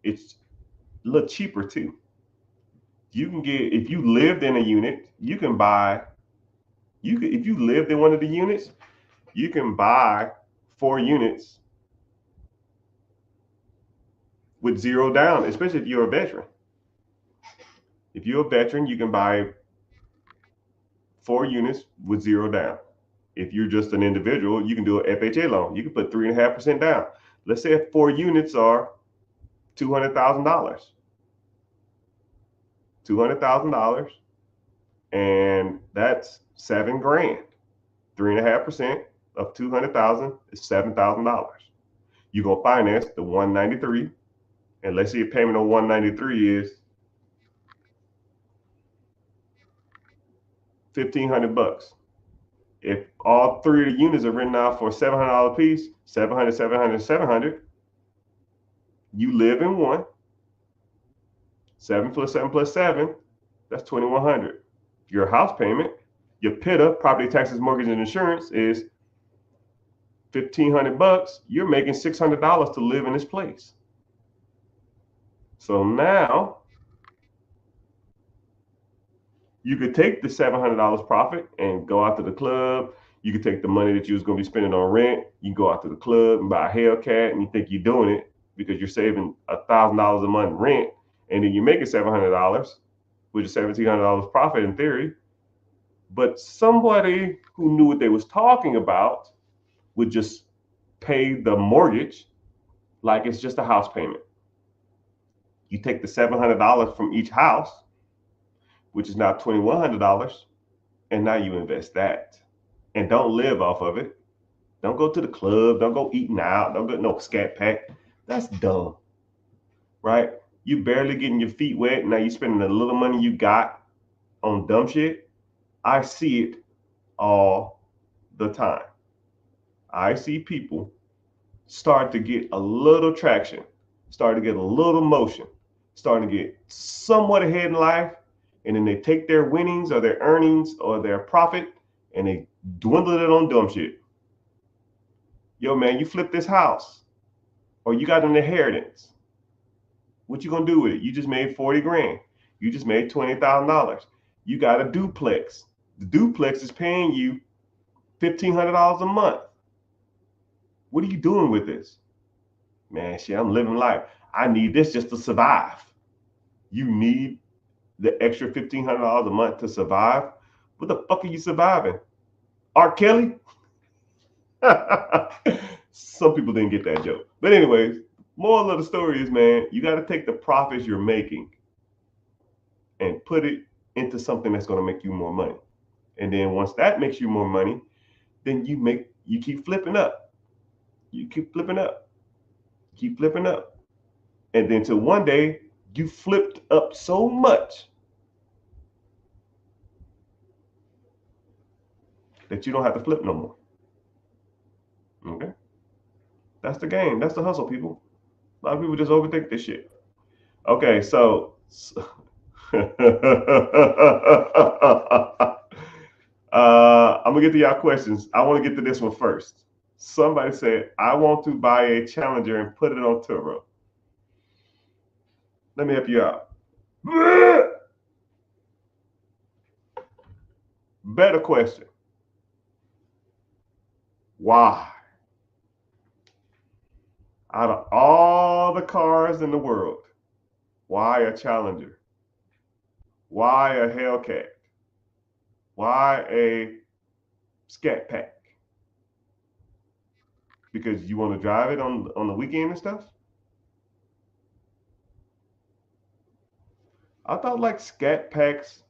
It's a little cheaper too. You can get, if you lived in a unit, you can buy, if you lived in one of the units, you can buy 4 units with 0 down, especially if you're a veteran. If you're a veteran, you can buy 4 units with 0 down. If you're just an individual, you can do an FHA loan. You can put 3.5% down. Let's say 4 units are $200,000. $200,000, and that's $7,000. 3.5% of 200,000 is $7,000. You're gonna finance the 193, and let's say your payment on 193 is $1,500. If all 3 of the units are written out for $700 a piece, 700, 700, 700, you live in one, 7 plus 7 plus 7, that's 2,100. Your house payment, your PITA, property taxes, mortgage, and insurance is $1,500. You're making $600 to live in this place. So now you could take the $700 profit and go out to the club. You could take the money that you was going to be spending on rent. You can go out to the club and buy a Hellcat, and you think you're doing it because you're saving $1,000 a month rent, and then you're making $700, which is $1,700 profit in theory. But somebody who knew what they was talking about would just pay the mortgage like it's just a house payment. You take the $700 from each house, which is now $2,100, and now you invest that. And don't live off of it. Don't go to the club. Don't go eating out. Don't get no scat pack. That's dumb, right? You barely getting your feet wet. Now you spending the little money you got on dumb shit. I see it all the time. I see people start to get a little traction, start to get a little motion, starting to get somewhat ahead in life, and then they take their winnings or their earnings or their profit and they dwindle it on dumb shit. Yo, man, you flip this house or you got an inheritance. What you gonna do with it? You just made 40 grand. You just made $20,000. You got a duplex. The duplex is paying you $1,500 a month. What are you doing with this? Man, shit, I'm living life. I need this just to survive. You need the extra $1,500 a month to survive? What the fuck are you surviving? R. Kelly? Some people didn't get that joke. But anyways, moral of the story is, man, you got to take the profits you're making and put it into something that's going to make you more money. And then once that makes you more money, then you keep flipping up. You keep flipping up. Keep flipping up. And then till one day you flipped up so much that you don't have to flip no more. Okay? That's the game. That's the hustle, people. A lot of people just overthink this shit. Okay, so I'm gonna get to y'all questions. I want to get to this one first. Somebody said, I want to buy a Challenger and put it on Turo. Let me help you out. Better question. Why? Out of all the cars in the world, why a Challenger? Why a Hellcat? Why a Scat Pack? Because you want to drive it on the weekend and stuff? I thought like Scat Packs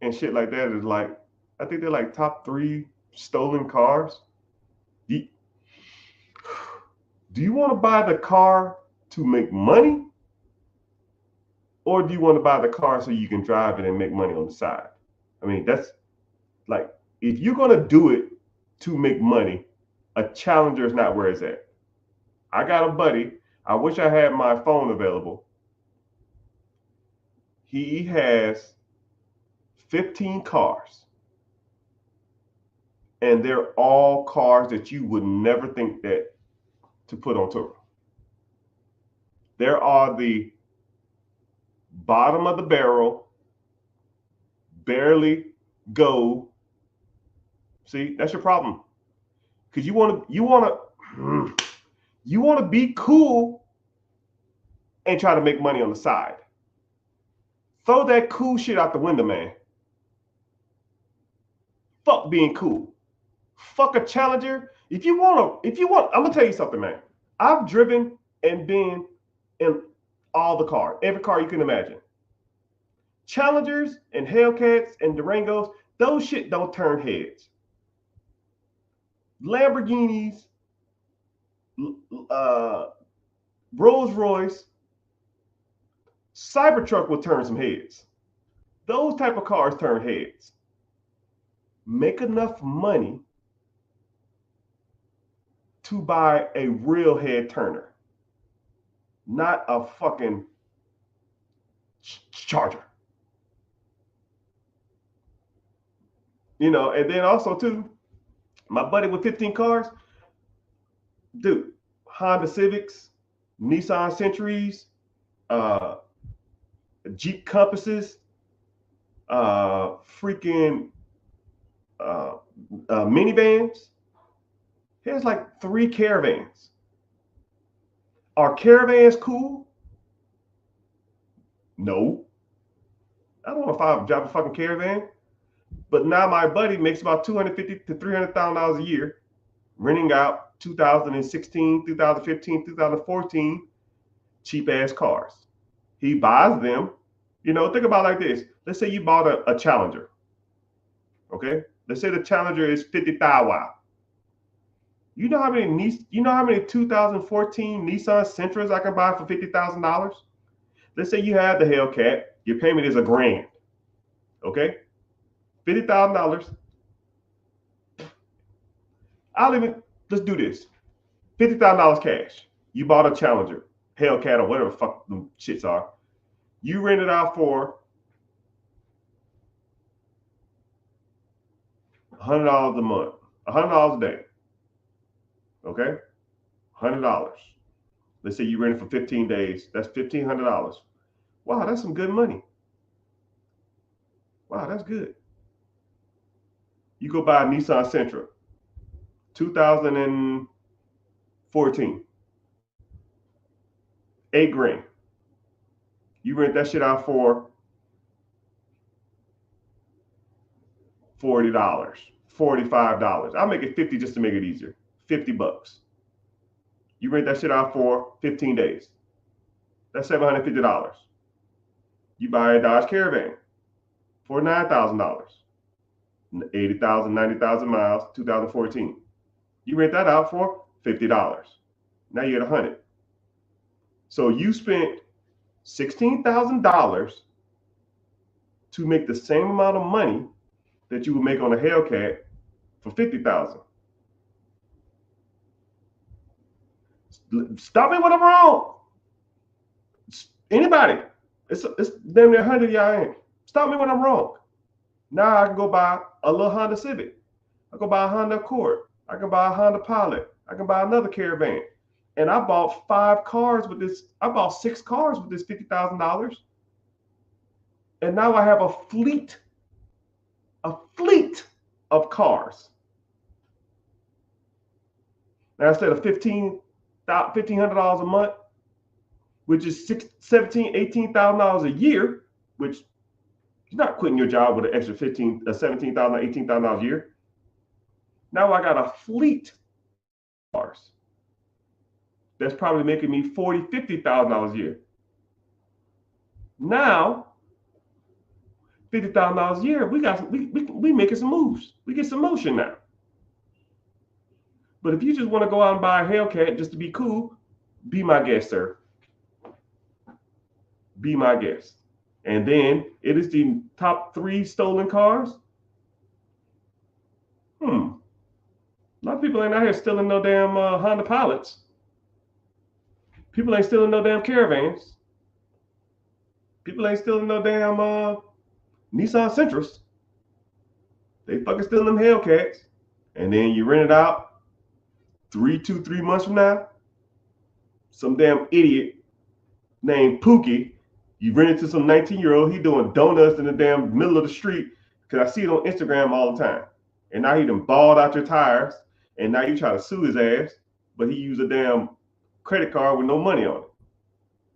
and shit like that is like, I think they're like top 3 stolen cars. Do you want to buy the car to make money? Or do you want to buy the car so you can drive it and make money on the side? I mean, that's like, if you're going to do it to make money, a Challenger is not where it's at. I got a buddy. I wish I had my phone available. He has 15 cars. And they're all cars that you would never think that to put on Turo. There are the bottom of the barrel, barely go. See, that's your problem. Because you want to be cool and try to make money on the side. Throw that cool shit out the window, man. Fuck being cool. Fuck a Challenger. If you want, I'm gonna tell you something, man. I've driven and been in all the cars, every car you can imagine. Challengers and Hellcats and Durangos, those shit don't turn heads. Lamborghinis, Rolls Royce, Cybertruck will turn some heads. Those type of cars turn heads. Make enough money to buy a real head turner, not a fucking Charger. You know, and then also too, my buddy with 15 cars, dude, Honda Civics, Nissan Centuries, uh, Jeep Compasses, freaking minivans. He has like 3 caravans. Are caravans cool? No. I don't know if I drive a fucking caravan. But now my buddy makes about $250,000 to $300,000 a year, renting out 2016, 2015, 2014 cheap ass cars. He buys them. You know, think about it like this. Let's say you bought a Challenger. Okay, let's say the Challenger is 50,000. You know how many 2014 Nissan Sentras I can buy for $50,000? Let's say you have the Hellcat. Your payment is $1,000. Okay, $50,000. Let's do this. $50,000 cash. You bought a Challenger, Hellcat, or whatever the fuck them shits are. You rent it out for $100 a month, $100 a day. Okay, $100. Let's say you rent it for 15 days. That's $1,500. Wow, that's some good money. Wow, that's good. You go buy a Nissan Sentra, 2014, $8,000. You rent that shit out for $40, $45. I'll make it 50 just to make it easier. $50. You rent that shit out for 15 days. That's $750. You buy a Dodge Caravan for $9,000. 80,000, 90,000 miles, 2014. You rent that out for $50. Now you're at $100. So you spent $16,000 to make the same amount of money that you would make on a Hellcat for $50,000. Stop me when I'm wrong. Anybody? It's damn near 100 y'all ain't. Stop me when I'm wrong. Now I can go buy a little Honda Civic. I can buy a Honda Accord. I can buy a Honda Pilot. I can buy another Caravan. And I bought 5 cars with this. I bought 6 cars with this $50,000. And now I have a fleet of cars. Now instead of $1,500 a month, which is $17,000, $18,000 a year, which you're not quitting your job with an extra $17,000, $18,000 a year. Now I got a fleet of cars that's probably making me $40,000, $50,000 a year. Now, $50,000 a year, we making some moves. We get some motion now. But if you just want to go out and buy a Hellcat just to be cool, be my guest, sir. Be my guest. And then it is the top 3 stolen cars. A lot of people ain't out here stealing no damn Honda Pilots. People ain't stealing no damn Caravans. People ain't stealing no damn Nissan Sentras. They fucking stealing them Hellcats. And then you rent it out 3 months from now. Some damn idiot named Pookie. You rent it to some 19-year-old. He doing donuts in the damn middle of the street. Because I see it on Instagram all the time. And now he done balled out your tires. And now you try to sue his ass. But he used a damn credit card with no money on it.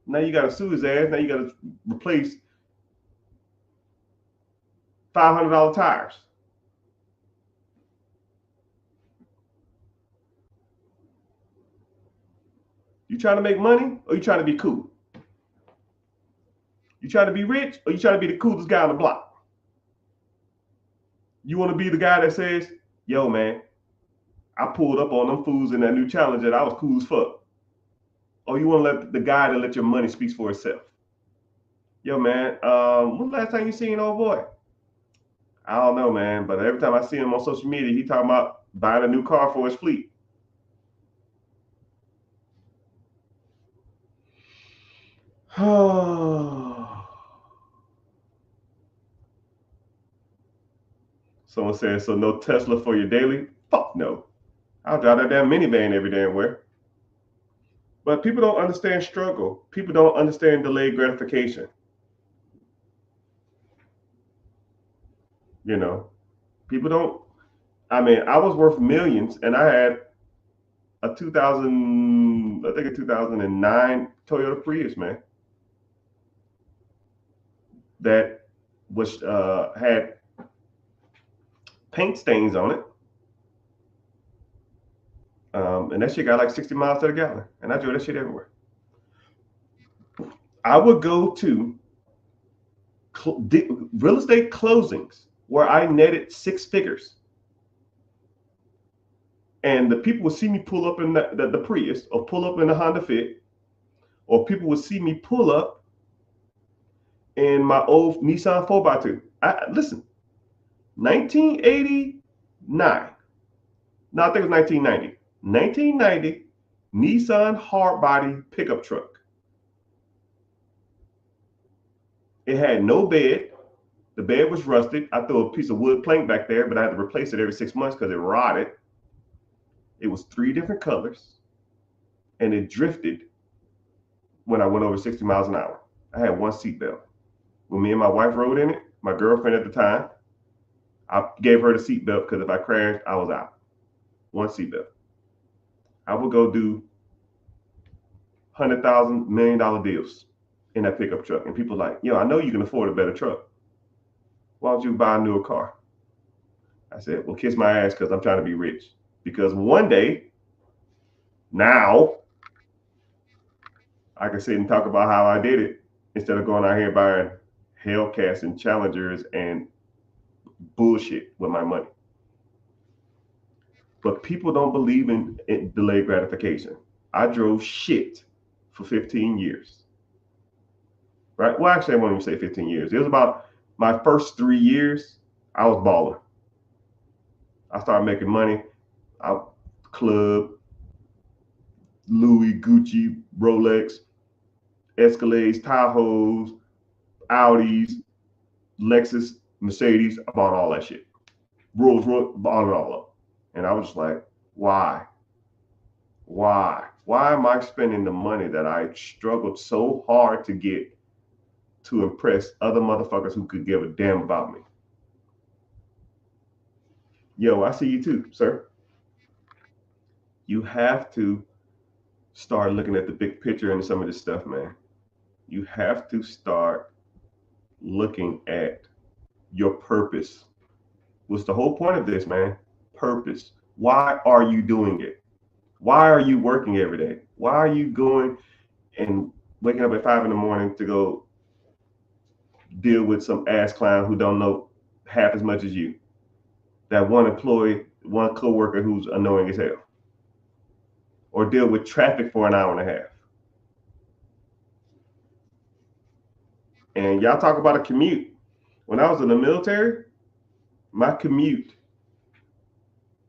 Now you got to sue his ass. Now you got to replace $500 tires. You trying to make money or you trying to be cool? You trying to be rich or you trying to be the coolest guy on the block? You want to be the guy that says, yo, man, I pulled up on them fools in that new Challenger. I was cool as fuck. Or you want to let the guy that let your money speak for itself? Yo, man, when last time you seen old boy? I don't know, man, but every time I see him on social media, he talking about buying a new car for his fleet. Someone says, so no Tesla for your daily? Fuck no. I'll drive that damn minivan every damn where. But people don't understand struggle. People don't understand delayed gratification. You know, people don't. I mean, I was worth millions, and I had a 2009 Toyota Prius, man, that was had paint stains on it. And that shit got like 60 miles to the gallon. And I drove that shit everywhere. I would go to real estate closings where I netted 6 figures. And the people would see me pull up in the Prius or pull up in the Honda Fit, or people would see me pull up in my old Nissan 4x2. Listen, 1989. No, I think it was 1990. 1990 Nissan hardbody pickup truck. It had no bed. The bed was rusted. I threw a piece of wood plank back there, but I had to replace it every 6 months because it rotted. It was 3 different colors, and it drifted when I went over 60 miles an hour. I had one seatbelt. When me and my wife rode in it, my girlfriend at the time, I gave her the seatbelt because if I crashed, I was out. One seatbelt. I would go do $100,000, $1 million deals in that pickup truck. And people like, yo, I know you can afford a better truck. Why don't you buy a newer car? I said, well, kiss my ass because I'm trying to be rich. Because one day, now, I can sit and talk about how I did it instead of going out here buying Hellcats and Challengers and bullshit with my money. But people don't believe in delayed gratification. I drove shit for 15 years. Right? Well, actually, I won't even say 15 years. It was about my first 3 years, I was balling. I started making money. Club, Louis, Gucci, Rolex, Escalades, Tahoes, Audis, Lexus, Mercedes. I bought all that shit. Rolls Royce, bought it all up. And I was just like, why? Why? Why am I spending the money that I struggled so hard to get to impress other motherfuckers who could give a damn about me? Yo, I see you too, sir. You have to start looking at the big picture and some of this stuff, man. You have to start looking at your purpose. What's the whole point of this, man? Purpose. Why are you doing it? Why are you working every day? Why are you going and waking up at 5 a.m. to go deal with some ass clown who don't know half as much as you? That one employee, one coworker who's annoying as hell. Or deal with traffic for an hour and a half. And y'all talk about a commute. When I was in the military, my commute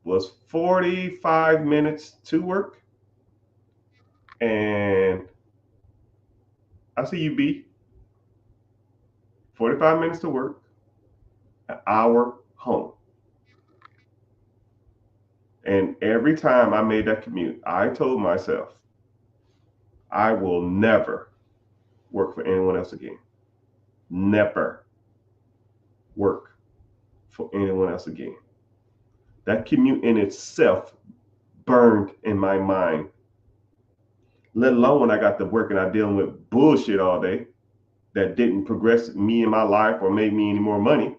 was 45 minutes to work. And I see you, B. 45 minutes to work, an hour home. And every time I made that commute, I told myself, I will never work for anyone else again. Never work for anyone else again. That commute in itself burned in my mind. Let alone when I got to work and I'm dealing with bullshit all day that didn't progress me in my life or make me any more money.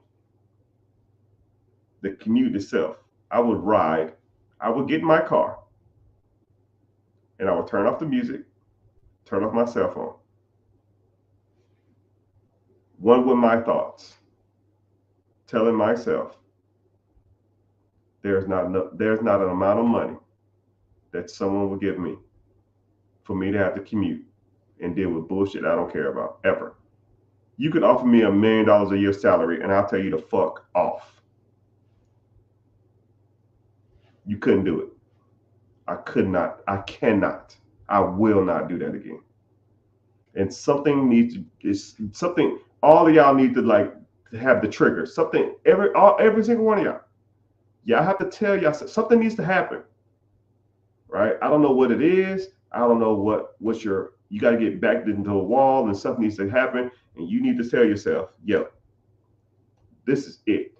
The commute itself, I would ride. I would get in my car and I would turn off the music, turn off my cell phone. One with my thoughts, telling myself there's not an amount of money that someone will give me for me to have to commute and deal with bullshit I don't care about ever. You could offer me $1 million a year salary and I'll tell you to fuck off. You couldn't do it. I could not. I cannot. I will not do that again. And something needs to, it's something, all of y'all need to like have the trigger. Something every single one of y'all have to tell y'all something needs to happen, right? I don't know what it is. I don't know what's your. You got to get back into a wall, and something needs to happen, and you need to tell yourself, yo, this is it.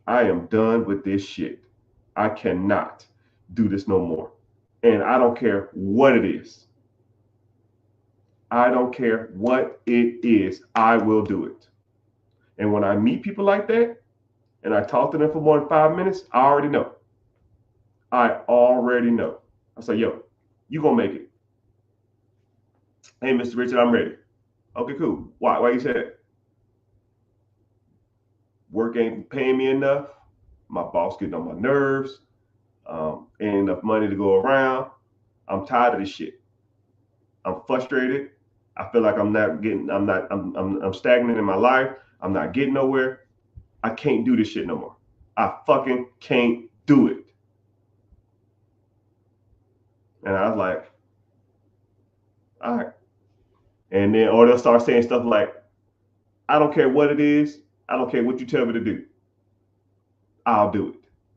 I am done with this shit. I cannot do this no more. And I don't care what it is. I don't care what it is. I will do it. And when I meet people like that and I talk to them for more than 5 minutes, I already know. I already know. I say, yo, you gonna make it. Hey, Mr. Richard, I'm ready. Okay, cool. Why you say that? Work ain't paying me enough. My boss getting on my nerves. Ain't enough money to go around. I'm tired of this shit. I'm frustrated. I feel like I'm stagnant in my life. I'm not getting nowhere. I can't do this shit no more. I fucking can't do it. And I was like, all right. And then, or they'll start saying stuff like, I don't care what it is. I don't care what you tell me to do. I'll do it.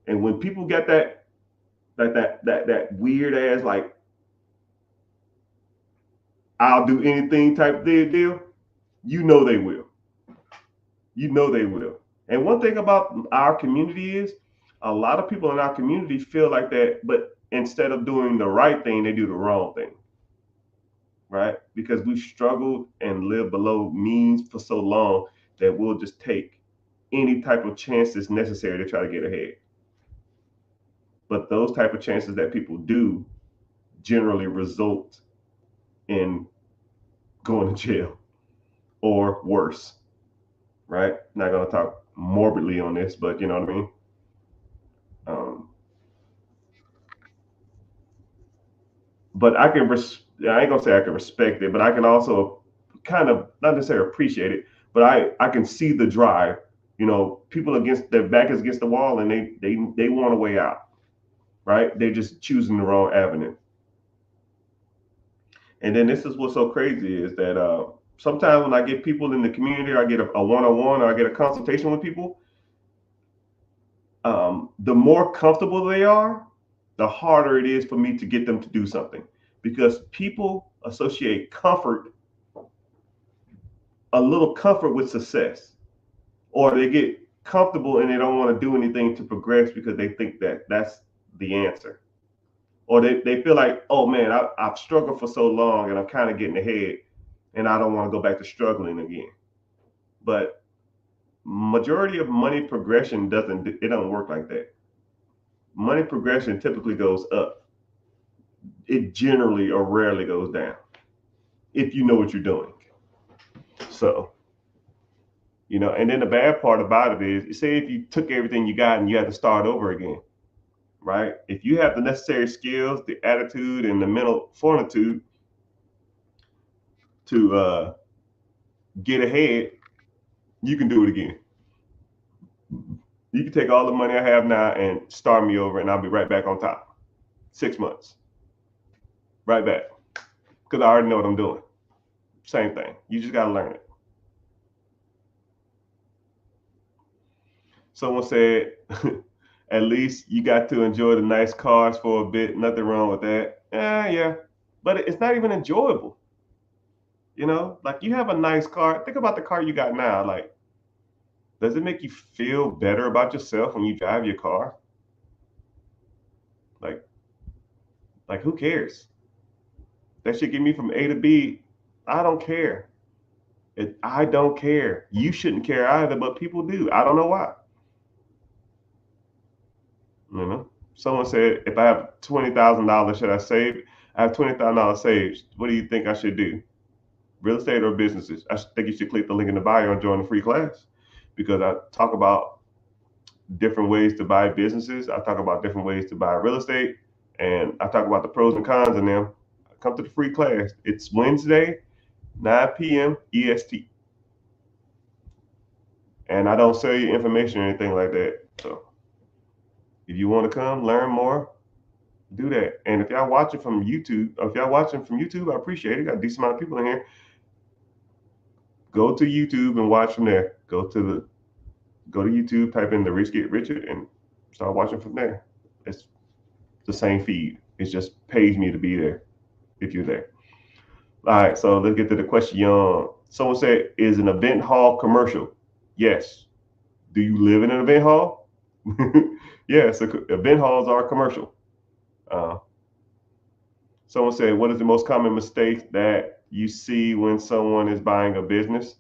And when people get that weird ass, like, I'll do anything type deal, you know they will. You know they will. And one thing about our community is a lot of people in our community feel like that, but instead of doing the right thing, they do the wrong thing. Right? Because we've struggled and lived below means for so long that we'll just take any type of chances necessary to try to get ahead. But those type of chances that people do generally result in going to jail or worse. Right? Not going to talk morbidly on this, but you know what I mean? But I ain't gonna say I can respect it, but I can also kind of not necessarily appreciate it, but I can see the drive. You know, people against their back is against the wall and they want a way out, right? They're just choosing the wrong avenue. And then this is what's so crazy is that sometimes when I get people in the community, or I get a one-on-one, or I get a consultation with people, the more comfortable they are, the harder it is for me to get them to do something, because people associate a little comfort with success, or they get comfortable and they don't want to do anything to progress because they think that that's the answer, or they feel like, oh man, I've struggled for so long and I'm kind of getting ahead and I don't want to go back to struggling again. But majority of money progression doesn't work like that. Money progression typically goes up. It generally or rarely goes down if you know what you're doing. So, and then the bad part about it is, say if you took everything you got and you had to start over again, right? If you have the necessary skills, the attitude, and the mental fortitude to get ahead, you can do it again. You can take all the money I have now and start me over, and I'll be right back on top. 6 months. Right back. Because I already know what I'm doing. Same thing. You just got to learn it. Someone said, at least you got to enjoy the nice cars for a bit. Nothing wrong with that. Yeah. But it's not even enjoyable. Like you have a nice car. Think about the car you got now. Like, does it make you feel better about yourself when you drive your car? Like who cares? That should get me from A to B. I don't care. I don't care. You shouldn't care either, but people do. I don't know why. Someone said, if I have $20,000, should I save? I have $20,000 saved. What do you think I should do? Real estate or businesses? I think you should click the link in the bio and join the free class, because I talk about different ways to buy businesses. I talk about different ways to buy real estate, and I talk about the pros and cons in them. Come to the free class. It's Wednesday, 9 p.m. EST. And I don't sell you information or anything like that. So if you want to come learn more, do that. And if y'all watching from YouTube, I appreciate it. Got a decent amount of people in here. Go to YouTube and watch from there. Go to YouTube, type in the Rich Get Richer, and start watching from there. It's the same feed. It just pays me to be there if you're there. All right, so let's get to the question. Someone said, "Is an event hall commercial?" Yes. Do you live in an event hall? Yes, event halls are commercial. Uh, Someone said, "What is the most common mistake that you see when someone is buying a business?"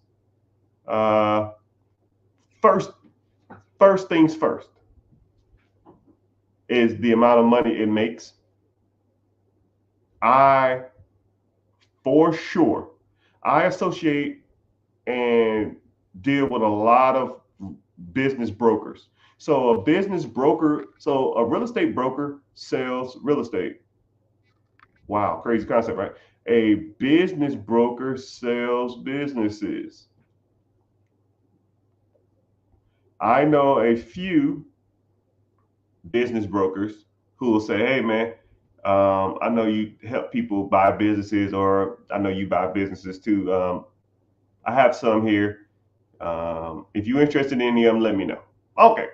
Uh, first, first things first is the amount of money it makes. I, for sure, I associate and deal with a lot of business brokers. So a real estate broker sells real estate. Wow, crazy concept, right? A business broker sells businesses. I know a few business brokers who will say, "Hey, man, I know you help people buy businesses, or I know you buy businesses too. I have some here. If you're interested in any of them, let me know." Okay.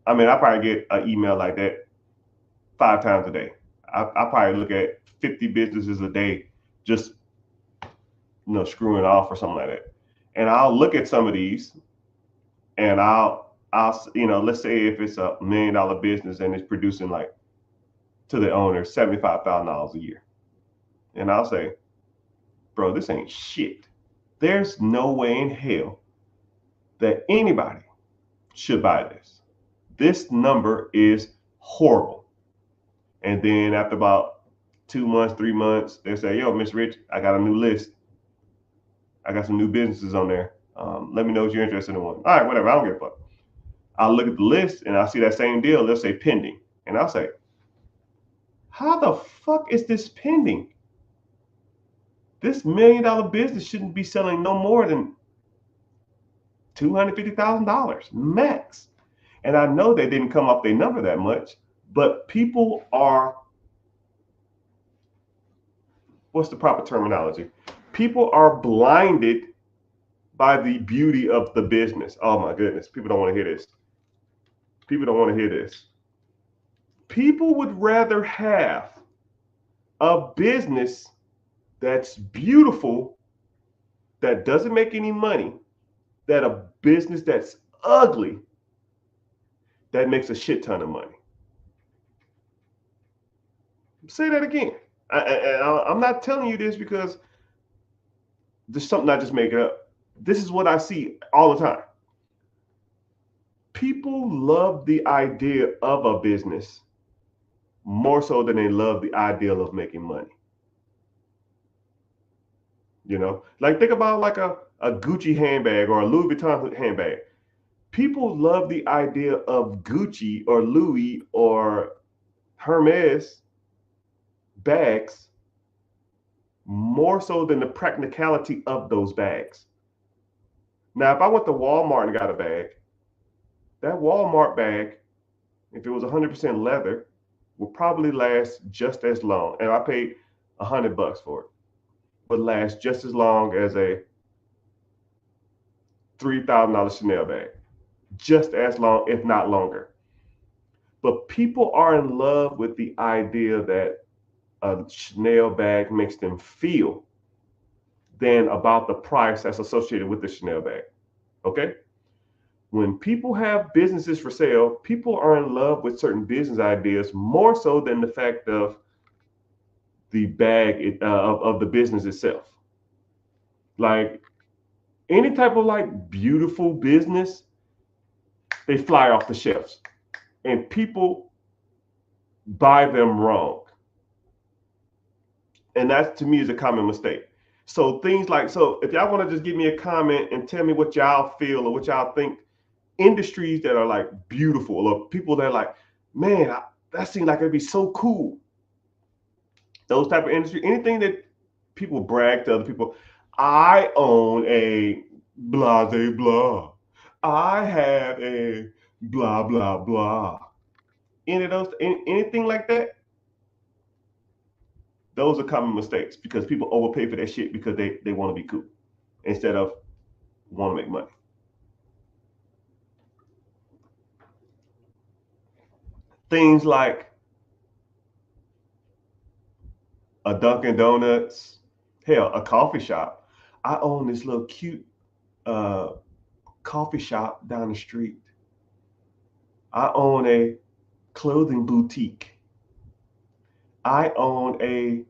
I mean, I probably get an email like that 5 times a day. I probably look at 50 businesses a day, just screwing off or something like that. And I'll look at some of these, and I'll let's say if it's $1 million business and it's producing like to the owner $75,000 a year, and I'll say, "Bro, this ain't shit. There's no way in hell that anybody should buy this. This number is horrible." And then after about 2 months, 3 months, they say, "Yo, Miss Rich, I got a new list. I got some new businesses on there. Let me know if you're interested in one." All right, whatever. I don't give a fuck. I'll look at the list and I'll see that same deal. They'll say pending. And I'll say, "How the fuck is this pending? This $1 million business shouldn't be selling no more than $250,000 max." And I know they didn't come up their number that much, but people are, what's the proper terminology? People are blinded by the beauty of the business. Oh my goodness. People don't want to hear this. People don't want to hear this. People would rather have a business that's beautiful, that doesn't make any money, than a business that's ugly, that makes a shit ton of money. Say that again. I'm not telling you this because this is something I just make up. This is what I see all the time. People love the idea of a business more so than they love the ideal of making money. Like think about like a Gucci handbag or a Louis Vuitton handbag. People love the idea of Gucci or Louis or Hermes bags more so than the practicality of those bags. Now, if I went to Walmart and got a bag, that Walmart bag, if it was 100% leather, would probably last just as long. And I paid $100 for it. Would last just as long as a $3,000 Chanel bag, just as long, if not longer. But people are in love with the idea that a Chanel bag makes them feel than about the price that's associated with the Chanel bag. Okay? When people have businesses for sale, people are in love with certain business ideas more so than the fact of the bag of the business itself. Like any type of like beautiful business, they fly off the shelves, and people buy them wrong. And that to me is a common mistake. So things like, so if y'all want to just give me a comment and tell me what y'all feel or what y'all think, industries that are like beautiful or people that are like, man, that seems like it'd be so cool. Those type of industry, anything that people brag to other people, "I own a blah blah blah. I have a blah blah blah." Any of those, anything like that, those are common mistakes because people overpay for that shit because they want to be cool instead of want to make money. Things like a Dunkin' Donuts, hell, a coffee shop. I own this little cute coffee shop down the street. I own a clothing boutique. I own a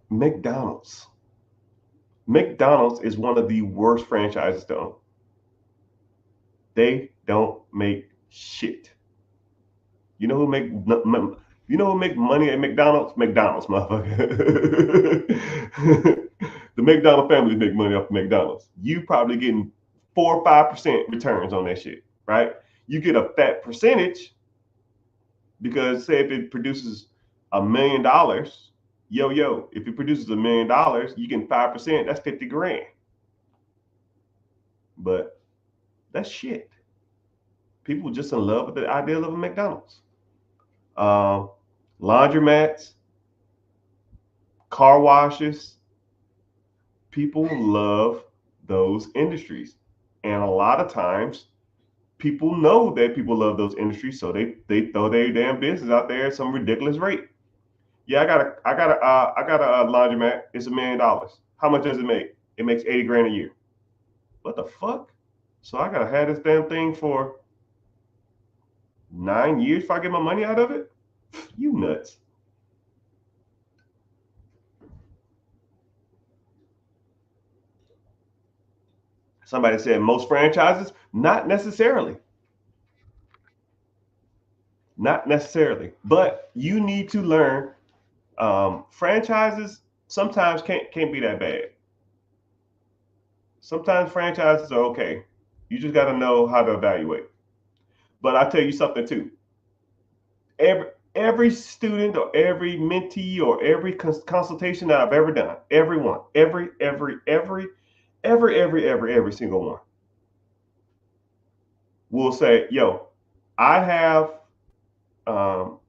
McDonald's. McDonald's is one of the worst franchises to own. They don't make shit. You know who make money at McDonald's? McDonald's, motherfucker. The McDonald family make money off of McDonald's. You probably getting 4 or 5% returns on that shit, right? You get a fat percentage because say if it produces $1 million, if it produces $1 million, you get 5%, that's 50 grand. But that's shit. People just in love with the idea of a McDonald's. Laundromats, car washes. People love those industries. And a lot of times people know that people love those industries, so they throw their damn business out there at some ridiculous rate. Yeah, I got a laundromat. It's $1 million. How much does it make? It makes 80 grand a year. What the fuck? So I gotta have this damn thing for 9 years if I get my money out of it? You nuts. Somebody said most franchises, not necessarily. Not necessarily, but you need to learn. Franchises sometimes can't be that bad. Sometimes franchises are okay. You just got to know how to evaluate. But I'll tell you something too. Every student or every mentee or every consultation that I've ever done, everyone, every single one will say, "Yo, I have um,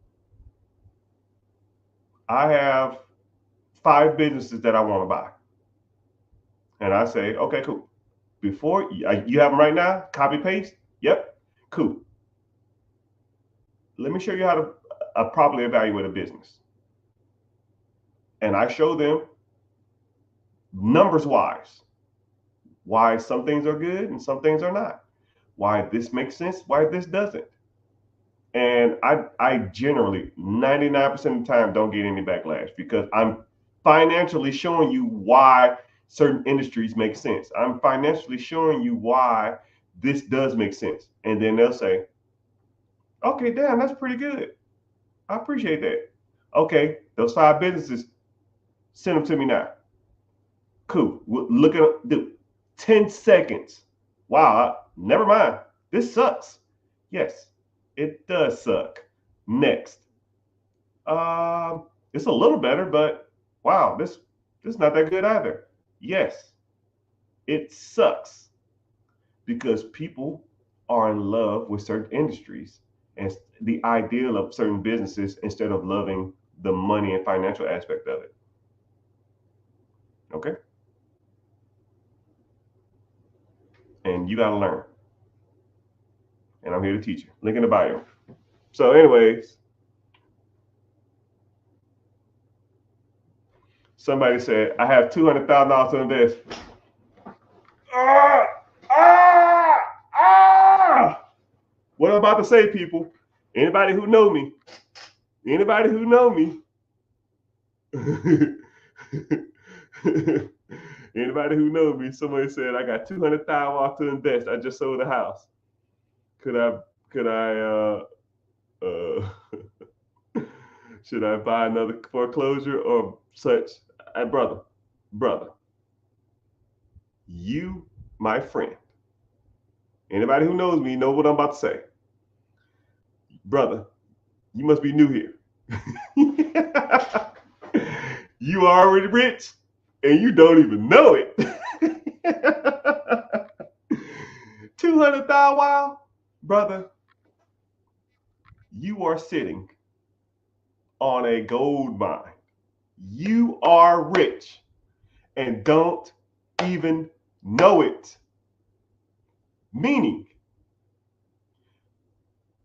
I have 5 businesses that I want to buy." And I say, "Okay, cool. Before you have them right now, copy paste. Yep, cool. Let me show you how to properly evaluate a business." And I show them numbers wise why some things are good and some things are not, why this makes sense, why this doesn't. And I generally 99% of the time don't get any backlash because I'm financially showing you why certain industries make sense. I'm financially showing you why this does make sense. And then they'll say, "Okay, damn, that's pretty good. I appreciate that. Okay, those 5 businesses, send them to me now." Cool. Look at the 10 seconds. Wow, never mind. This sucks. Yes, it does suck. Next. It's a little better, but wow, this is not that good either. Yes, it sucks because people are in love with certain industries and the ideal of certain businesses instead of loving the money and financial aspect of it. Okay? And you got to learn. And I'm here to teach you. Link in the bio. So, anyways, somebody said, "I have $200,000 to invest." What I'm about to say, people, anybody who know me, anybody who know me, somebody said, "I got $200,000 to invest. I just sold a house. Could I should I buy another foreclosure or such?" Brother, you, my friend, anybody who knows me know what I'm about to say. Brother, you must be new here. You are already rich and you don't even know it. 200,000, wow, brother, you are sitting on a gold mine. You are rich and don't even know it. Meaning,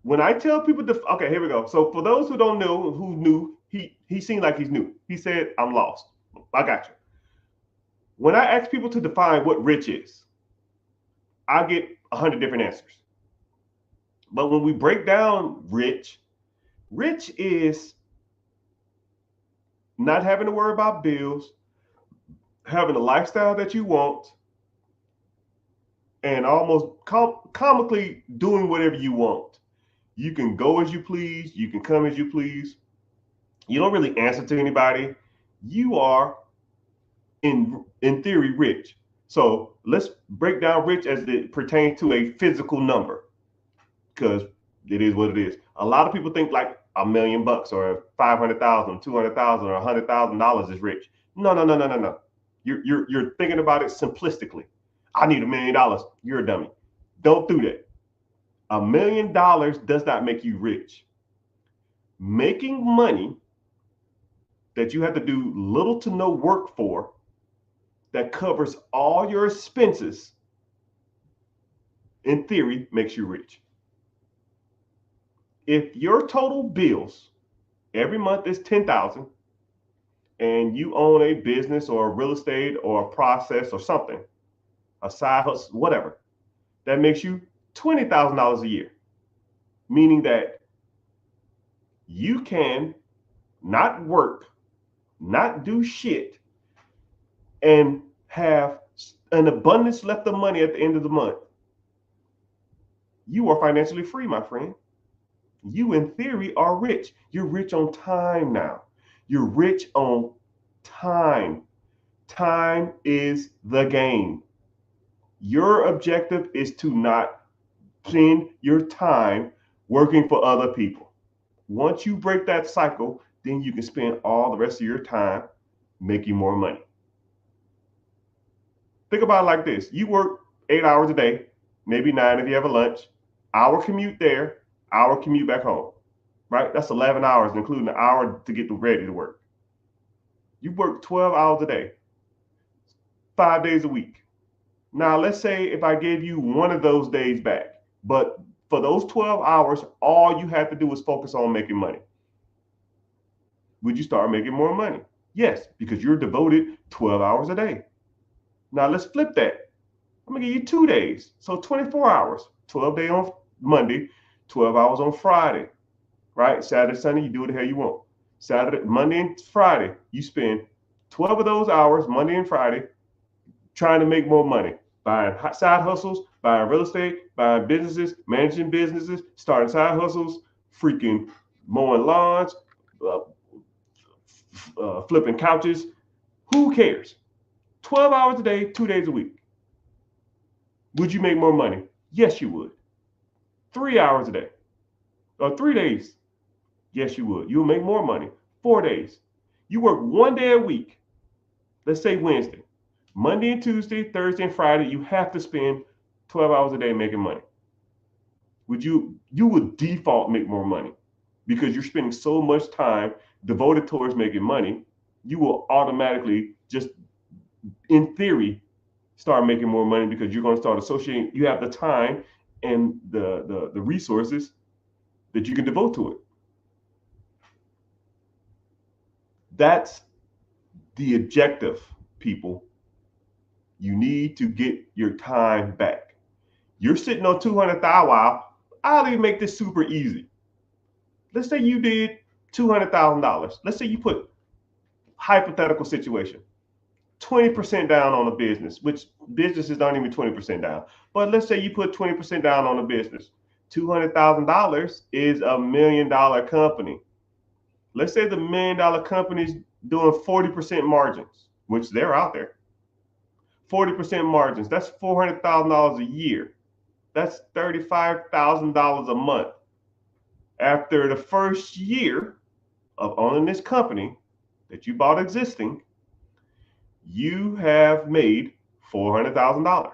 when I tell people okay, here we go. So for those who don't know, who knew, he seemed like he's new. He said, I'm lost. I got you. When I ask people to define what rich is, I get 100 different answers. But when we break down rich is not having to worry about bills, having a lifestyle that you want, and almost comically doing whatever you want. You can go as you please. You can come as you please. You don't really answer to anybody. You are, in theory, rich. So let's break down rich as it pertains to a physical number, because it is what it is. A lot of people think like $1 million or 500,000, 200,000, or $100,000 is rich. No. You're thinking about it simplistically. I need $1 million. You're a dummy. Don't do that. $1 million does not make you rich. Making money that you have to do little to no work for, that covers all your expenses, in theory, makes you rich. If your total bills every month is $10,000 and you own a business or a real estate or a process or something, a side hustle, whatever, that makes you $20,000 a year. Meaning that you can not work, not do shit, and have an abundance left of money at the end of the month. You are financially free, my friend. You, in theory, are rich. You're rich on time now. You're rich on time. Time is the game. Your objective is to not spend your time working for other people. Once you break that cycle, then you can spend all the rest of your time making more money. Think about it like this. You work 8 hours a day, maybe 9 if you have a lunch, hour commute there, hour commute back home, right? That's 11 hours, including an hour to get ready to work. You work 12 hours a day, 5 days a week. Now, let's say if I gave you one of those days back, but for those 12 hours, all you have to do is focus on making money. Would you start making more money? Yes, because you're devoted 12 hours a day. Now, let's flip that. I'm going to give you 2 days. So 24 hours, 12 days on Monday, 12 hours on Friday, right? Saturday, Sunday, you do what the hell you want. Saturday, Monday, and Friday, you spend 12 of those hours, Monday and Friday, trying to make more money, buying side hustles, buying real estate, buying businesses, managing businesses, starting side hustles, freaking mowing lawns, flipping couches. Who cares? 12 hours a day, 2 days a week. Would you make more money? Yes, you would. 3 hours a day, or 3 days. Yes, you would. You'll make more money. 4 days. You work 1 day a week. Let's say Wednesday. Monday and Tuesday, Thursday and Friday, you have to spend 12 hours a day making money. You would default make more money because you're spending so much time devoted towards making money. You will automatically, just in theory, start making more money because you're going to start associating. You have the time and the resources that you can devote to it. That's the objective, people. You need to get your time back. You're sitting on 200,000. I'll even make this super easy. Let's say you did $200,000. Let's say you put, hypothetical situation, 20% down on a business, which businesses don't even 20% down. But let's say you put 20% down on a business. $200,000 is $1 million company. Let's say the $1 million company is doing 40% margins, which they're out there. 40% margins, that's $400,000 a year. That's $35,000 a month. After the first year of owning this company that you bought existing, you have made $400,000.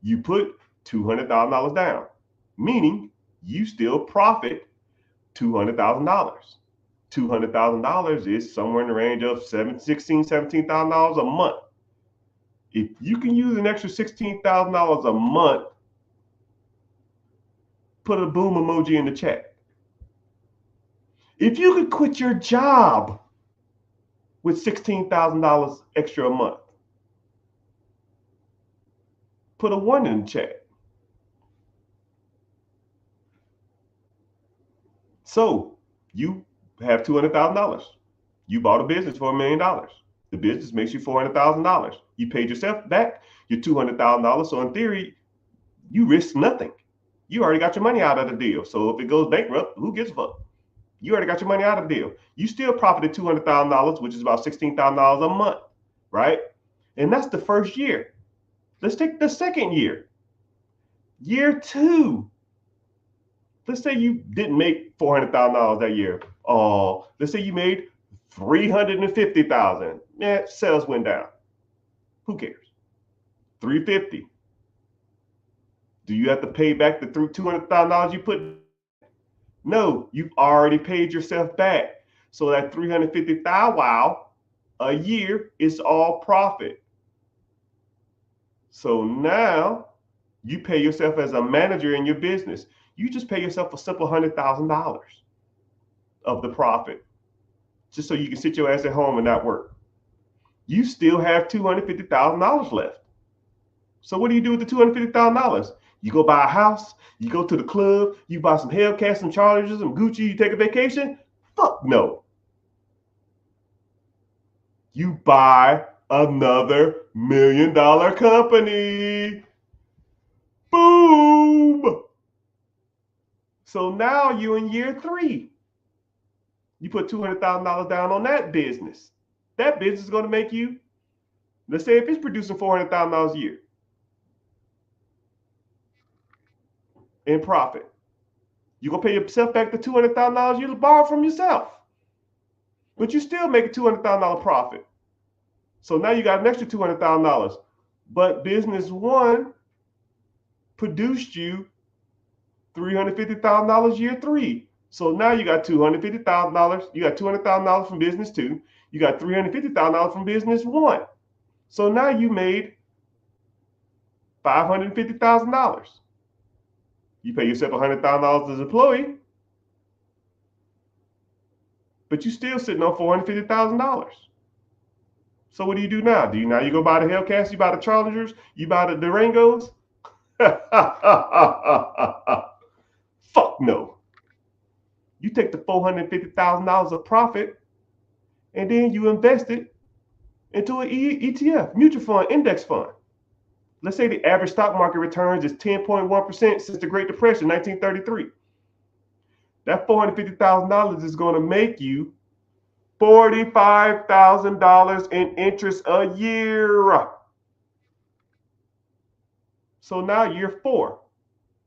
You put $200,000 down, meaning you still profit $200,000. $200,000 is somewhere in the range of $17,000 a month. If you can use an extra $16,000 a month, put a boom emoji in the chat. If you could quit your job with $16,000 extra a month, put a 1 in the chat. So you have $200,000. You bought a business for $1 million. The business makes you $400,000. You paid yourself back your $200,000. So in theory, you risk nothing. You already got your money out of the deal. So if it goes bankrupt, who gives a fuck? You already got your money out of the deal. You still profited $200,000, which is about $16,000 a month, right? And that's the first year. Let's take the second year. Year 2. Let's say you didn't make $400,000 that year. Let's say you made $350,000. Yeah, sales went down. Who cares? $350,000. Do you have to pay back the $200,000 you put? No, you've already paid yourself back. So that $350,000 a year is all profit. So now you pay yourself as a manager in your business. You just pay yourself a simple $100,000 of the profit, just so you can sit your ass at home and not work. You still have $250,000 left. So what do you do with the $250,000? You go buy a house, you go to the club, you buy some Hellcats, some Chargers, some Gucci, you take a vacation? Fuck no. You buy another $1 million company. Boom. So now you're in year 3. You put $200,000 down on that business. That business is going to make you, let's say if it's producing $400,000 a year in profit, you're going to pay yourself back the $200,000 you borrowed from yourself. But you still make a $200,000 profit. So now you got an extra $200,000. But business 1 produced you $350,000 year 3. So now you got $250,000. You got $200,000 from business 2. You got $350,000 from business 1. So now you made $550,000. You pay yourself $100,000 as an employee, but you're still sitting on $450,000. So what do you do now? You go buy the Hellcats, you buy the Chargers, you buy the Durangos? Fuck no. You take the $450,000 of profit and then you invest it into an ETF, mutual fund, index fund. Let's say the average stock market returns is 10.1% since the Great Depression, 1933. That $450,000 is going to make you $45,000 in interest a year. So now year 4,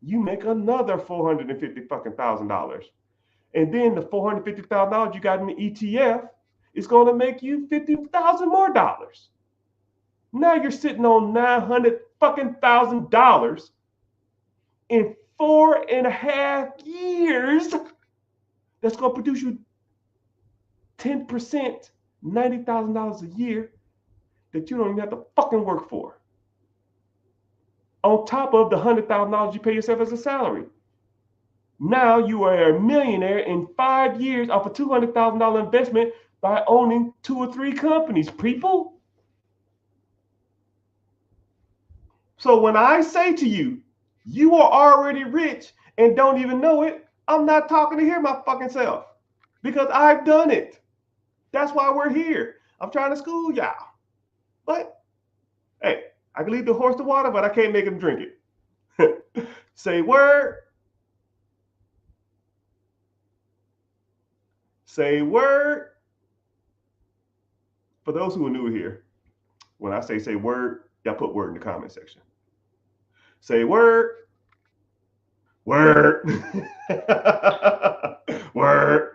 you make another $450,000. And then the $450,000 you got in the ETF is going to make you $50,000 more dollars. Now you're sitting on $900,000 in 4.5 years. That's going to produce you 10%, $90,000 a year that you don't even have to fucking work for. On top of the $100,000 you pay yourself as a salary. Now you are a millionaire in 5 years off a $200,000 investment by owning 2 or 3 companies, people. So when I say to you, you are already rich and don't even know it, I'm not talking to hear my fucking self, because I've done it. That's why we're here. I'm trying to school y'all. But hey, I can lead the horse to water, but I can't make him drink it. Say word. Say word. For those who are new here, when I say word, y'all put word in the comment section. Say word. Word. Word.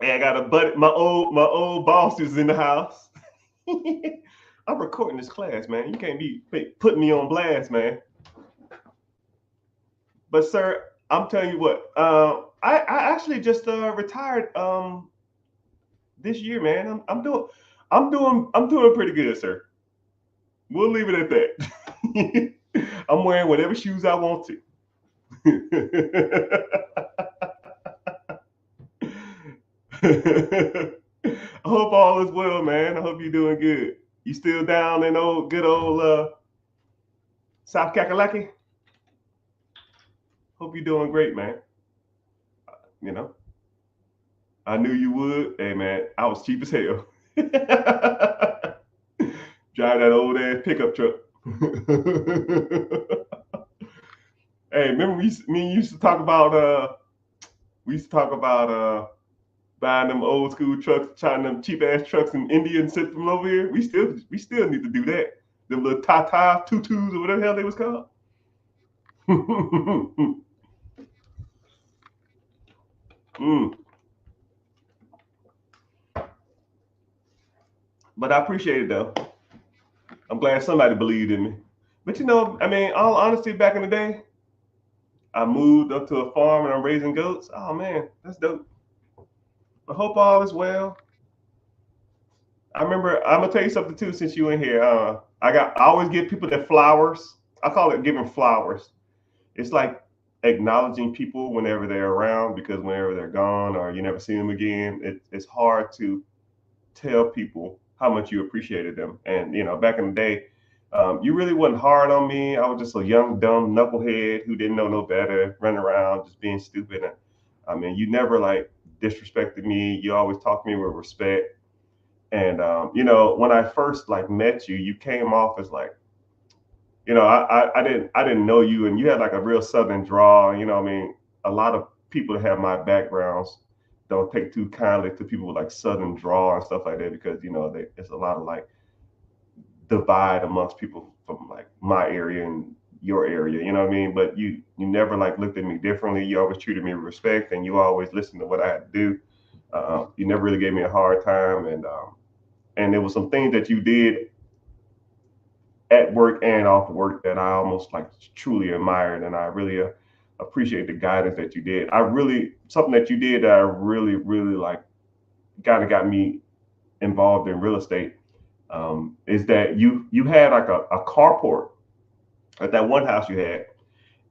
Hey, I got a buddy. My old boss is in the house. I'm recording this class, man. You can't be putting me on blast, man. But sir, I'm telling you what. I actually just retired this year, man. I'm doing pretty good, sir. We'll leave it at that. I'm wearing whatever shoes I want to. I hope all is well, man. I hope you're doing good. You still down in good old South Kakalaki? Hope you're doing great, man. You know, I knew you would. Hey, man, I was cheap as hell. Drive that old ass pickup truck. Hey, remember me and you used to talk about we used to talk about buying them old school trucks, trying them cheap ass trucks in India and sent them over here. We still need to do that. Them little Tata tutus or whatever the hell they was called. Mm. But I appreciate it though. I'm glad somebody believed in me. But I mean, all honesty, back in the day, I moved up to a farm and I'm raising goats. Oh man, that's dope. I hope all is well. I remember I'm gonna tell you something too since you in here. I always give people their flowers. I call it giving flowers. It's like acknowledging people whenever they're around because whenever they're gone or you never see them again, it's hard to tell people how much you appreciated them. And back in the day, you really wasn't hard on me. I was just a young, dumb knucklehead who didn't know no better, running around just being stupid. And I mean, you never like disrespected me. You always talked to me with respect. And when I first like met you, you came off as like, I didn't know you, and you had like a real southern drawl. I mean, a lot of people that have my backgrounds don't take too kindly to people with like southern drawl and stuff like that because there's a lot of like divide amongst people from like my area and your area. You know what I mean? But you never like looked at me differently. You always treated me with respect, and you always listened to what I had to do. You never really gave me a hard time, and there was some things that you did at work and off work that I almost like truly admired, and I really appreciate the guidance that you did. I really something that you did that I really really like kind of got me involved in real estate. Is that you had like a carport at that one house you had,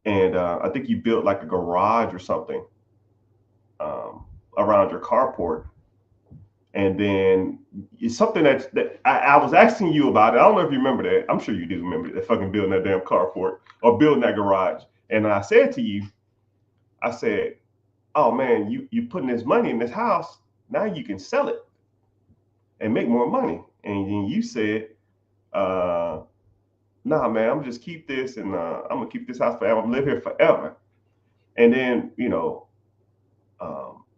and I think you built like a garage or something around your carport, and then it's something that I was asking you about it. I don't know if you remember that. I'm sure you do remember that fucking building that damn carport or building that garage. And I said to you, I said, "Oh man, you putting this money in this house. Now you can sell it and make more money." And then you said, "Nah, man, I'm just keep this and I'm gonna keep this house forever. I'm gonna live here forever." And then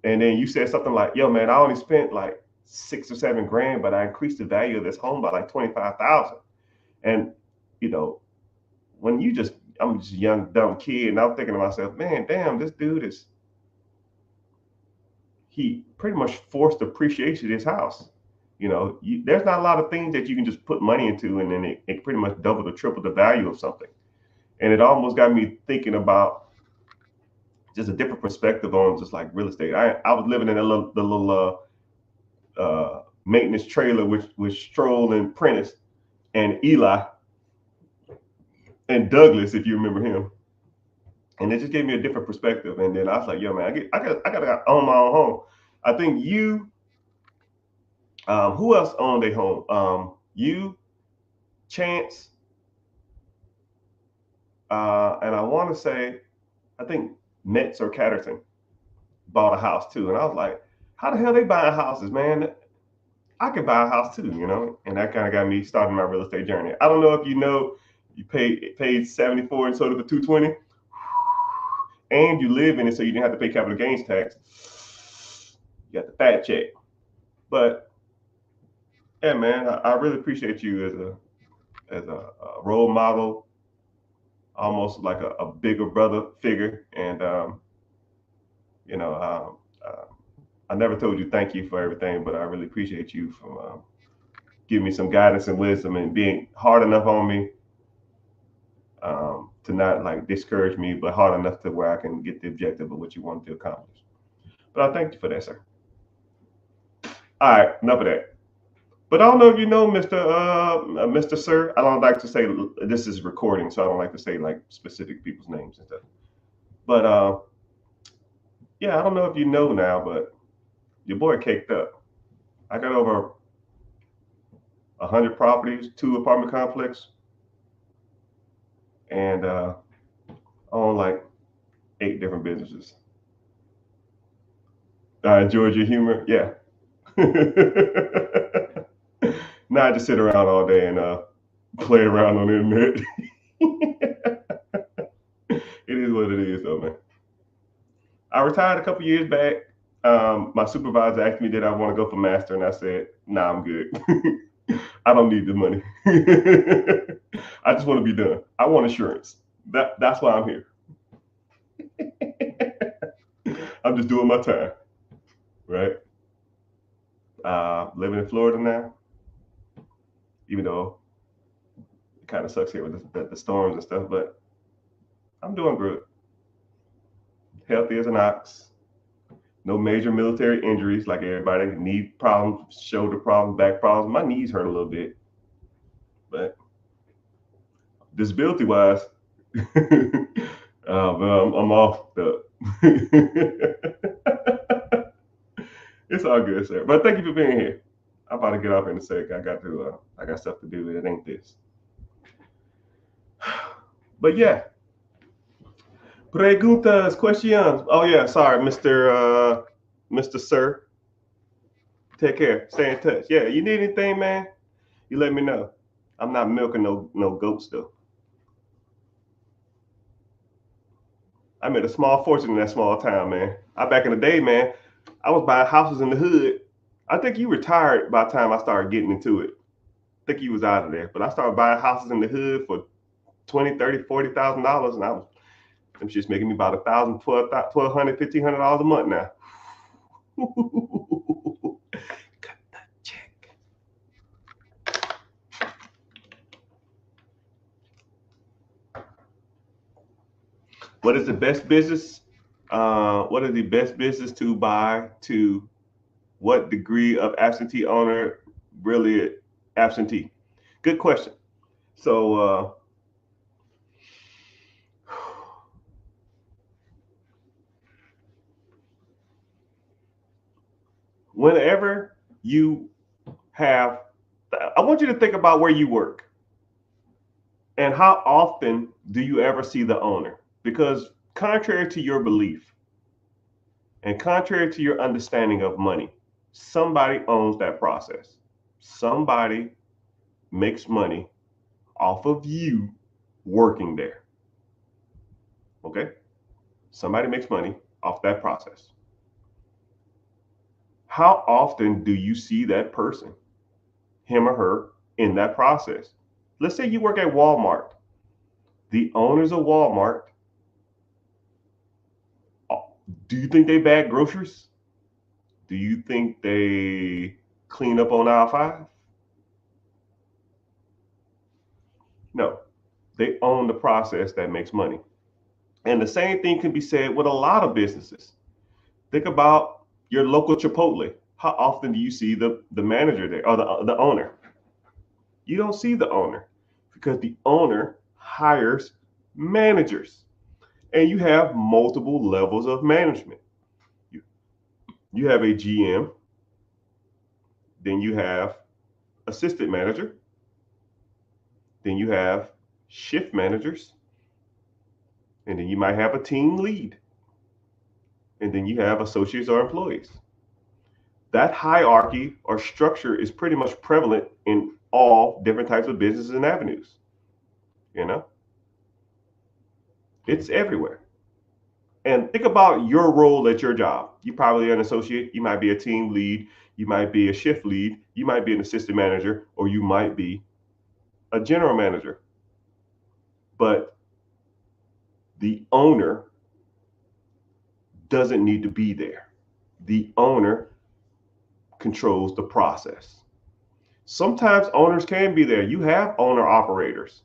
and then you said something like, "Yo, man, I only spent like 6 or 7 grand, but I increased the value of this home by like 25,000." And you know, when I'm just a young dumb kid, and I'm thinking to myself, "Man, damn, this dude he pretty much forced appreciation of his house." There's not a lot of things that you can just put money into, and then it pretty much double or triple the value of something. And it almost got me thinking about just a different perspective on just like real estate. I was living in the little maintenance trailer with Stroll and Prentice and Eli and Douglas, if you remember him. And it just gave me a different perspective. And then I was like, "Yo, man, I gotta own my own home." I think who else owned a home? You, Chance, and I want to say, I think Metz or Catterton bought a house too. And I was like, "How the hell they buying houses, man? I could buy a house too." And that kind of got me starting my real estate journey. I don't know if you paid 74 and sold it for 220, and you live in it, so you didn't have to pay capital gains tax. You got the fat check. But yeah, man, I really appreciate you as a role model, almost like a bigger brother figure. And you know, I never told you thank you for everything, but I really appreciate you for giving me some guidance and wisdom and being hard enough on me to not like discourage me, but hard enough to where I can get the objective of what you want to accomplish. But I thank you for that, sir. All right, enough of that. But I don't know if you know, Mr. Sir. I don't like to say this is recording, so I don't like to say like specific people's names and stuff. But yeah, I don't know if you know now, but your boy caked up. I got over 100 properties, 2 apartment complexes, and own like 8 different businesses. I enjoyed your humor, yeah. Now I just sit around all day and play around on the internet. It is what it is, though, man. I retired a couple years back. My supervisor asked me did I want to go for master, and I said, "Nah, I'm good. I don't need the money. I just want to be done. I want assurance. That's why I'm here. I'm just doing my time, right? Living in Florida now, even though it kind of sucks here with the storms and stuff, but I'm doing good. Healthy as an ox. No major military injuries like everybody. Knee problems, shoulder problems, back problems. My knees hurt a little bit, but disability wise, well, I'm off the. It's all good, sir. But thank you for being here. I'm about to get off in a sec. I got stuff to do. It ain't this. But yeah, preguntas, questions. Oh yeah, sorry, Mr. Sir. Take care. Stay in touch. Yeah, you need anything, man? You let me know. I'm not milking no goats though. I made a small fortune in that small town, man. I back in the day, man, I was buying houses in the hood. I think you retired by the time I started getting into it. I think you was out of there. But I started buying houses in the hood for 20, 30, $40,000, and I was them shit's making me about $1,000, $1,200, $1,500 a month now. Cut that check. What is the best business? What is the best business to buy? To what degree of absentee owner really absentee? Good question. So whenever you have, I want you to think about where you work and how often do you ever see the owner? Because contrary to your belief and contrary to your understanding of money, somebody owns that process. Somebody makes money off of you working there. Okay? Somebody makes money off that process. How often do you see that person, him or her, in that process? Let's say you work at Walmart. The owners of Walmart, do you think they bag groceries? Do you think they clean up on aisle 5? No, they own the process that makes money. And the same thing can be said with a lot of businesses. Think about your local Chipotle. How often do you see the manager there or the owner? You don't see the owner because the owner hires managers, and you have multiple levels of management. You have a GM, then you have assistant manager, then you have shift managers, and then you might have a team lead, and then you have associates or employees. That hierarchy or structure is pretty much prevalent in all different types of businesses and avenues. You know, it's everywhere. And think about your role at your job. You probably are an associate, you might be a team lead, you might be a shift lead, you might be an assistant manager, or you might be a general manager. But the owner doesn't need to be there. The owner controls the process. Sometimes owners can be there. You have owner operators.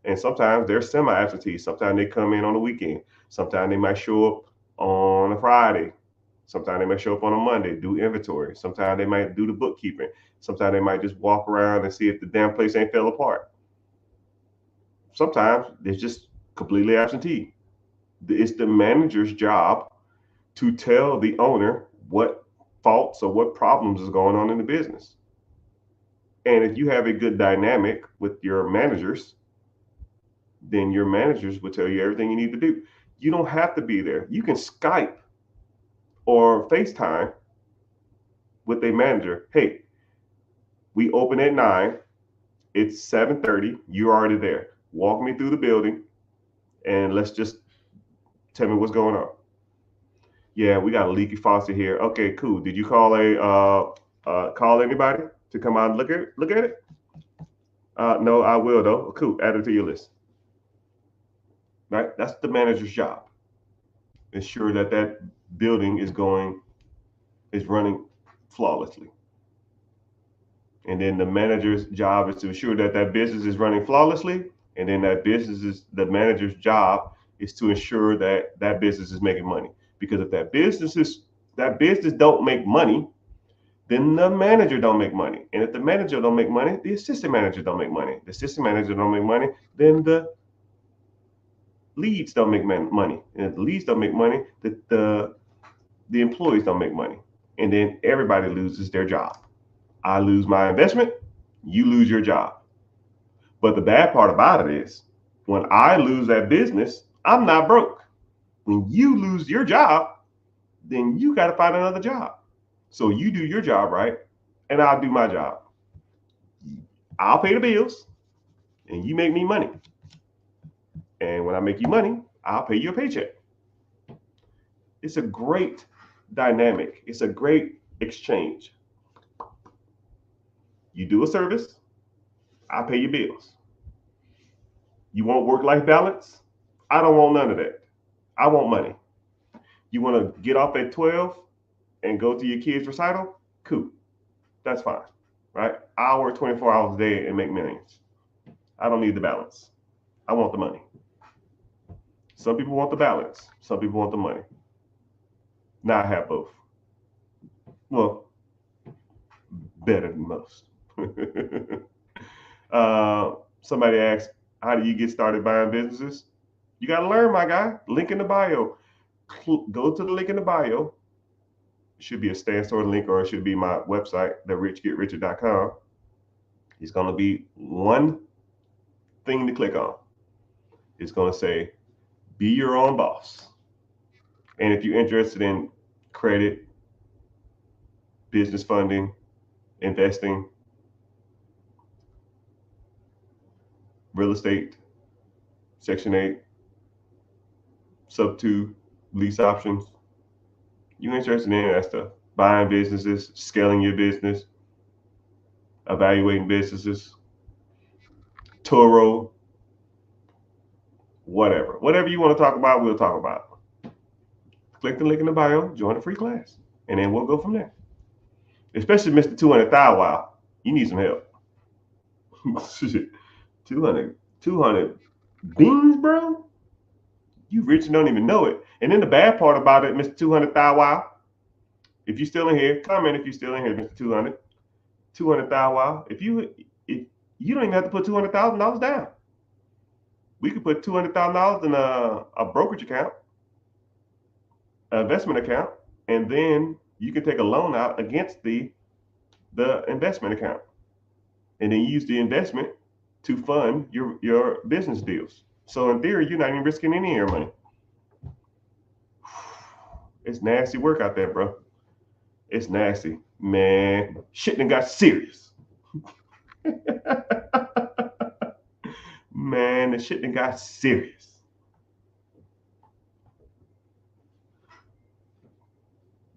And sometimes they're semi-absentee. Sometimes they come in on the weekend. Sometimes they might show up on a Friday. Sometimes they might show up on a Monday, do inventory. Sometimes they might do the bookkeeping. Sometimes they might just walk around and see if the damn place ain't fell apart. Sometimes they're just completely absentee. It's the manager's job to tell the owner what faults or what problems is going on in the business. And if you have a good dynamic with your managers, then your managers will tell you everything you need to do. You don't have to be there. You can Skype or FaceTime with a manager. Hey, we open at 9. It's 7:30. You're already there. Walk me through the building and let's just tell me what's going on. Yeah, we got a leaky faucet here. Okay, cool. Did you call anybody to come out and look at it? No, I will though. Cool. Add it to your list. Right? That's the manager's job. Ensure that that building is running flawlessly. And then the manager's job is to ensure that that business is running flawlessly. And then the manager's job is to ensure that that business is making money. Because if that business don't make money, then the manager don't make money. And if the manager don't make money, the assistant manager don't make money. The assistant manager don't make money, then the leads don't make money. And if the leads don't make money, the employees don't make money. And then everybody loses their job. I lose my investment, you lose your job. But the bad part about it is when I lose that business, I'm not broke. When you lose your job, then you got to find another job. So you do your job right, and I'll do my job. I'll pay the bills, and you make me money. And when I make you money, I'll pay you a paycheck. It's a great dynamic. It's a great exchange. You do a service, I pay your bills. You want work-life balance? I don't want none of that. I want money. You want to get off at 12 and go to your kid's recital? Cool. That's fine. Right? I'll work 24 hours a day and make millions. I don't need the balance. I want the money. Some people want the balance. Some people want the money. Now I have both. Well, better than most. Somebody asked, how do you get started buying businesses? You got to learn, my guy. Link in the bio. Go to the link in the bio. It should be a Stan Store link, or it should be my website, therich.getricher.com. It's going to be one thing to click on. It's going to say, be your own boss. And if you're interested in credit, business funding, investing, real estate, Section 8, Sub 2, lease options, you're interested in that stuff. Buying businesses, scaling your business, evaluating businesses, Turo, whatever you want to talk about, we'll talk about. Click the link in the bio, join a free class, and then we'll go from there. Especially Mr. 200 Thou Wow, you need some help. 200 beans, bro? You rich and don't even know it. And then the bad part about it, Mr. 200 Thou Wow, if you're still in here, comment if you're still in here, Mr. 200 Thou Wow. If you don't even have to put $200,000 down. We could put $200,000 in a brokerage account, an investment account, and then you can take a loan out against the investment account, and then use the investment to fund your business deals. So in theory, you're not even risking any of your money. It's nasty work out there, bro. It's nasty, man. Shit done got serious. Man, the shit done got serious.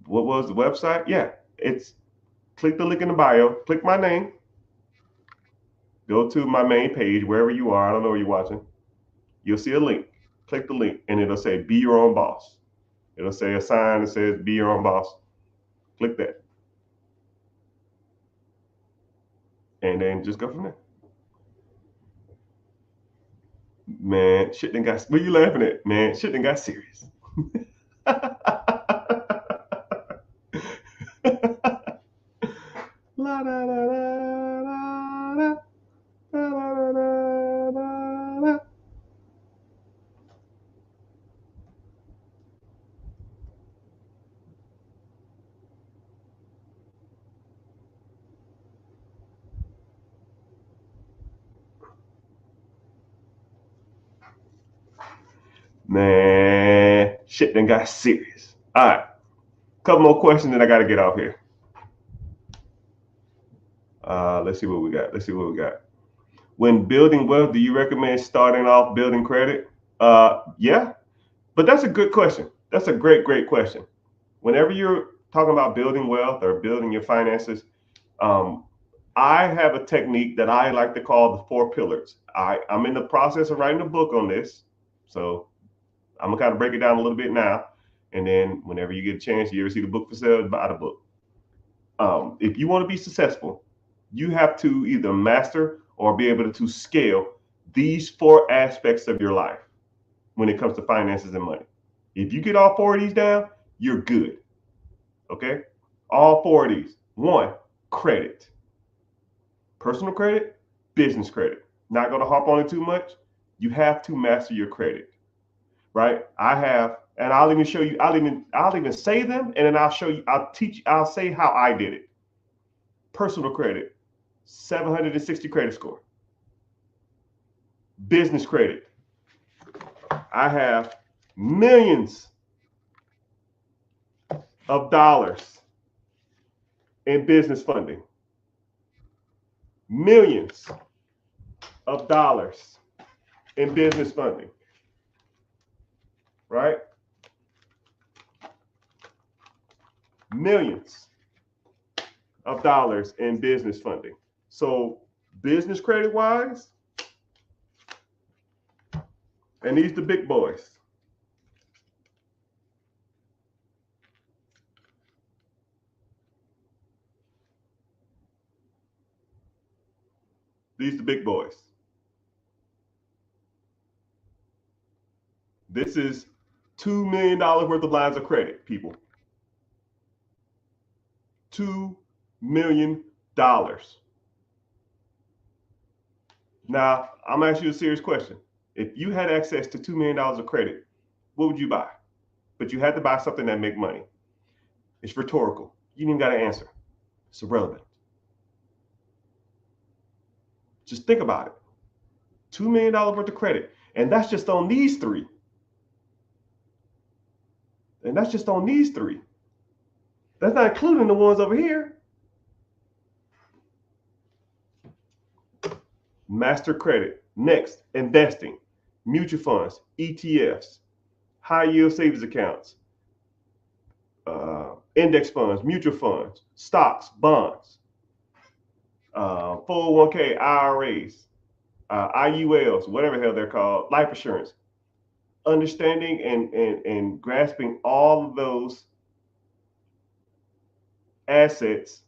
What was the website? Yeah, it's click the link in the bio, click my name, go to my main page, wherever you are. I don't know where you're watching. You'll see a link. Click the link, and it'll say be your own boss. It'll say a sign that says be your own boss. Click that. And then just go from there. Man, shit done got. What you laughing at, man? Shit done got serious. La, da, da, da, da, da. Man, shit done got serious. All right, couple more questions, and I got to get off here. Let's see what we got. Let's see what we got. When building wealth, do you recommend starting off building credit? Yeah, but that's a good question. That's a great question. Whenever you're talking about building wealth or building your finances, um, I have a technique that I like to call the 4 pillars. I'm in the process of writing a book on this, so I'm gonna kind of break it down a little bit now, and then whenever you get a chance, you ever see the book for sale, buy the book. If you want to be successful, you have to either master or be able to scale these 4 aspects of your life when it comes to finances and money. If you get all 4 of these down, you're good. Okay? All 4 of these. 1, credit. Personal credit, business credit. Not going to harp on it too much. You have to master your credit. Right? I have, and I'll even show you, I'll even say them, and then I'll show you, I'll say how I did it. Personal credit, 760 credit score. Business credit, I have millions of dollars in business funding. Millions of dollars in business funding. Right? Millions of dollars in business funding. So business credit wise, and these the big boys. These the big boys. This is $2 million worth of lines of credit, people. $2 million. Now, I'm asking you a serious question. If you had access to $2 million of credit, what would you buy? But you had to buy something that make money. It's rhetorical. You didn't even got to answer. It's irrelevant. Just think about it. $2 million worth of credit. And that's just on these 3. And that's just on these 3. That's not including the ones over here. Master credit. Next, investing, mutual funds, ETFs, high yield savings accounts, index funds, mutual funds, stocks, bonds, 401k, IRAs, IULs, whatever the hell they're called, life insurance. Understanding and grasping all of those assets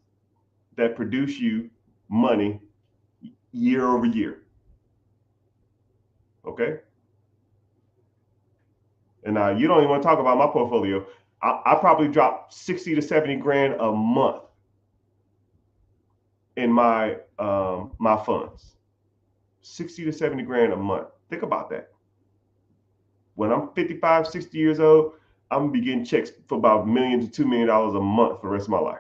that produce you money year over year. Okay? And now you don't even want to talk about my portfolio. I probably drop 60 to 70 grand a month in my my funds. 60 to 70 grand a month. Think about that. When I'm 55, 60 years old, I'm gonna be getting checks for about $1 million to $2 million a month for the rest of my life.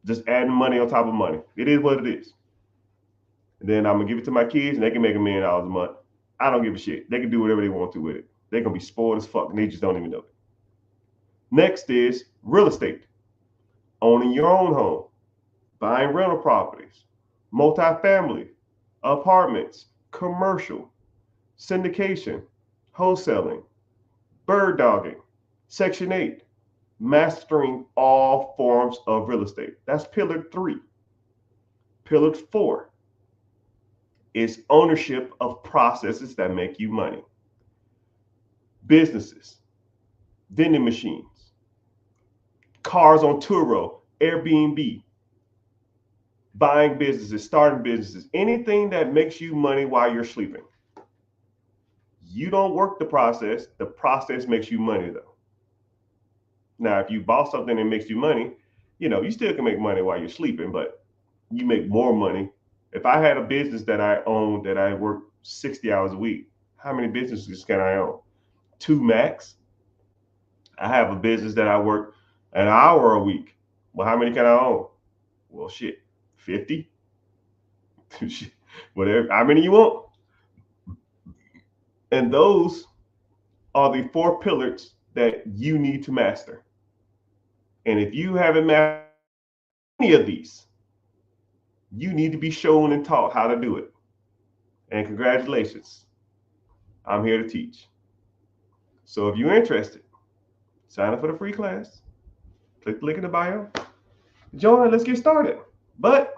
Just adding money on top of money. It is what it is. And then I'm gonna give it to my kids, and they can make $1 million a month. I don't give a shit. They can do whatever they want to with it. They're gonna be spoiled as fuck, and they just don't even know it. Next is real estate. Owning your own home, buying rental properties, multifamily, apartments, commercial, syndication, wholesaling, bird dogging, Section 8, mastering all forms of real estate. That's pillar 3. Pillar 4 is ownership of processes that make you money. Businesses, vending machines, cars on Turo, Airbnb, buying businesses, starting businesses, anything that makes you money while you're sleeping. You don't work the process makes you money though. Now, if you bought something that makes you money, you still can make money while you're sleeping, but you make more money. If I had a business that I own that I work 60 hours a week, how many businesses can I own? Two max. I have a business that I work an hour a week. Well, how many can I own? Well, shit, 50. Whatever, how many you want? And those are the four pillars that you need to master. And if you haven't mastered any of these, you need to be shown and taught how to do it. And congratulations, I'm here to teach. So if you're interested, sign up for the free class. Click the link in the bio. Join, let's get started. But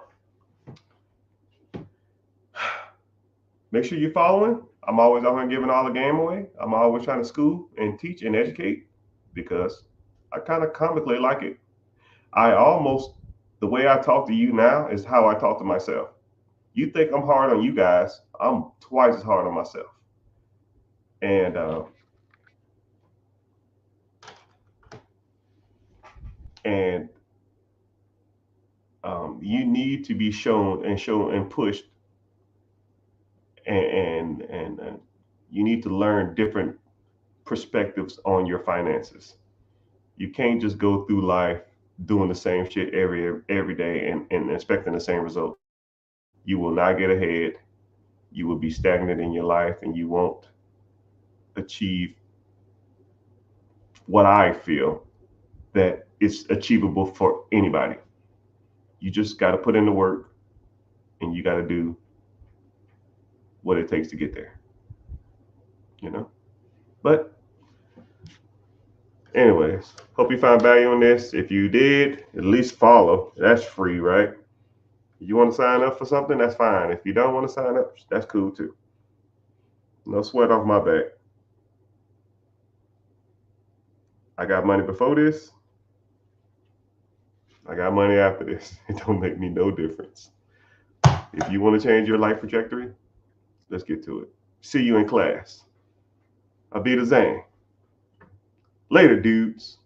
make sure you're following. I'm always out here giving all the game away. I'm always trying to school and teach and educate because I kind of comically like it. The way I talk to you now is how I talk to myself. You think I'm hard on you guys, I'm twice as hard on myself. And you need to be shown and pushed, and you need to learn different perspectives on your finances. You can't just go through life doing the same shit every day and expecting the same result. You will not get ahead. You will be stagnant in your life, and you won't achieve what I feel that is achievable for anybody. You just got to put in the work, and you got to do what it takes to get there. But anyways, hope you found value in this. If you did, at least follow. That's free, right? You want to sign up for something, that's fine. If you don't want to sign up, that's cool too. No sweat off my back. I got money before this. I got money after this. It don't make me no difference. If you want to change your life trajectory, let's get to it. See you in class. I'll be the Zane. Later, dudes.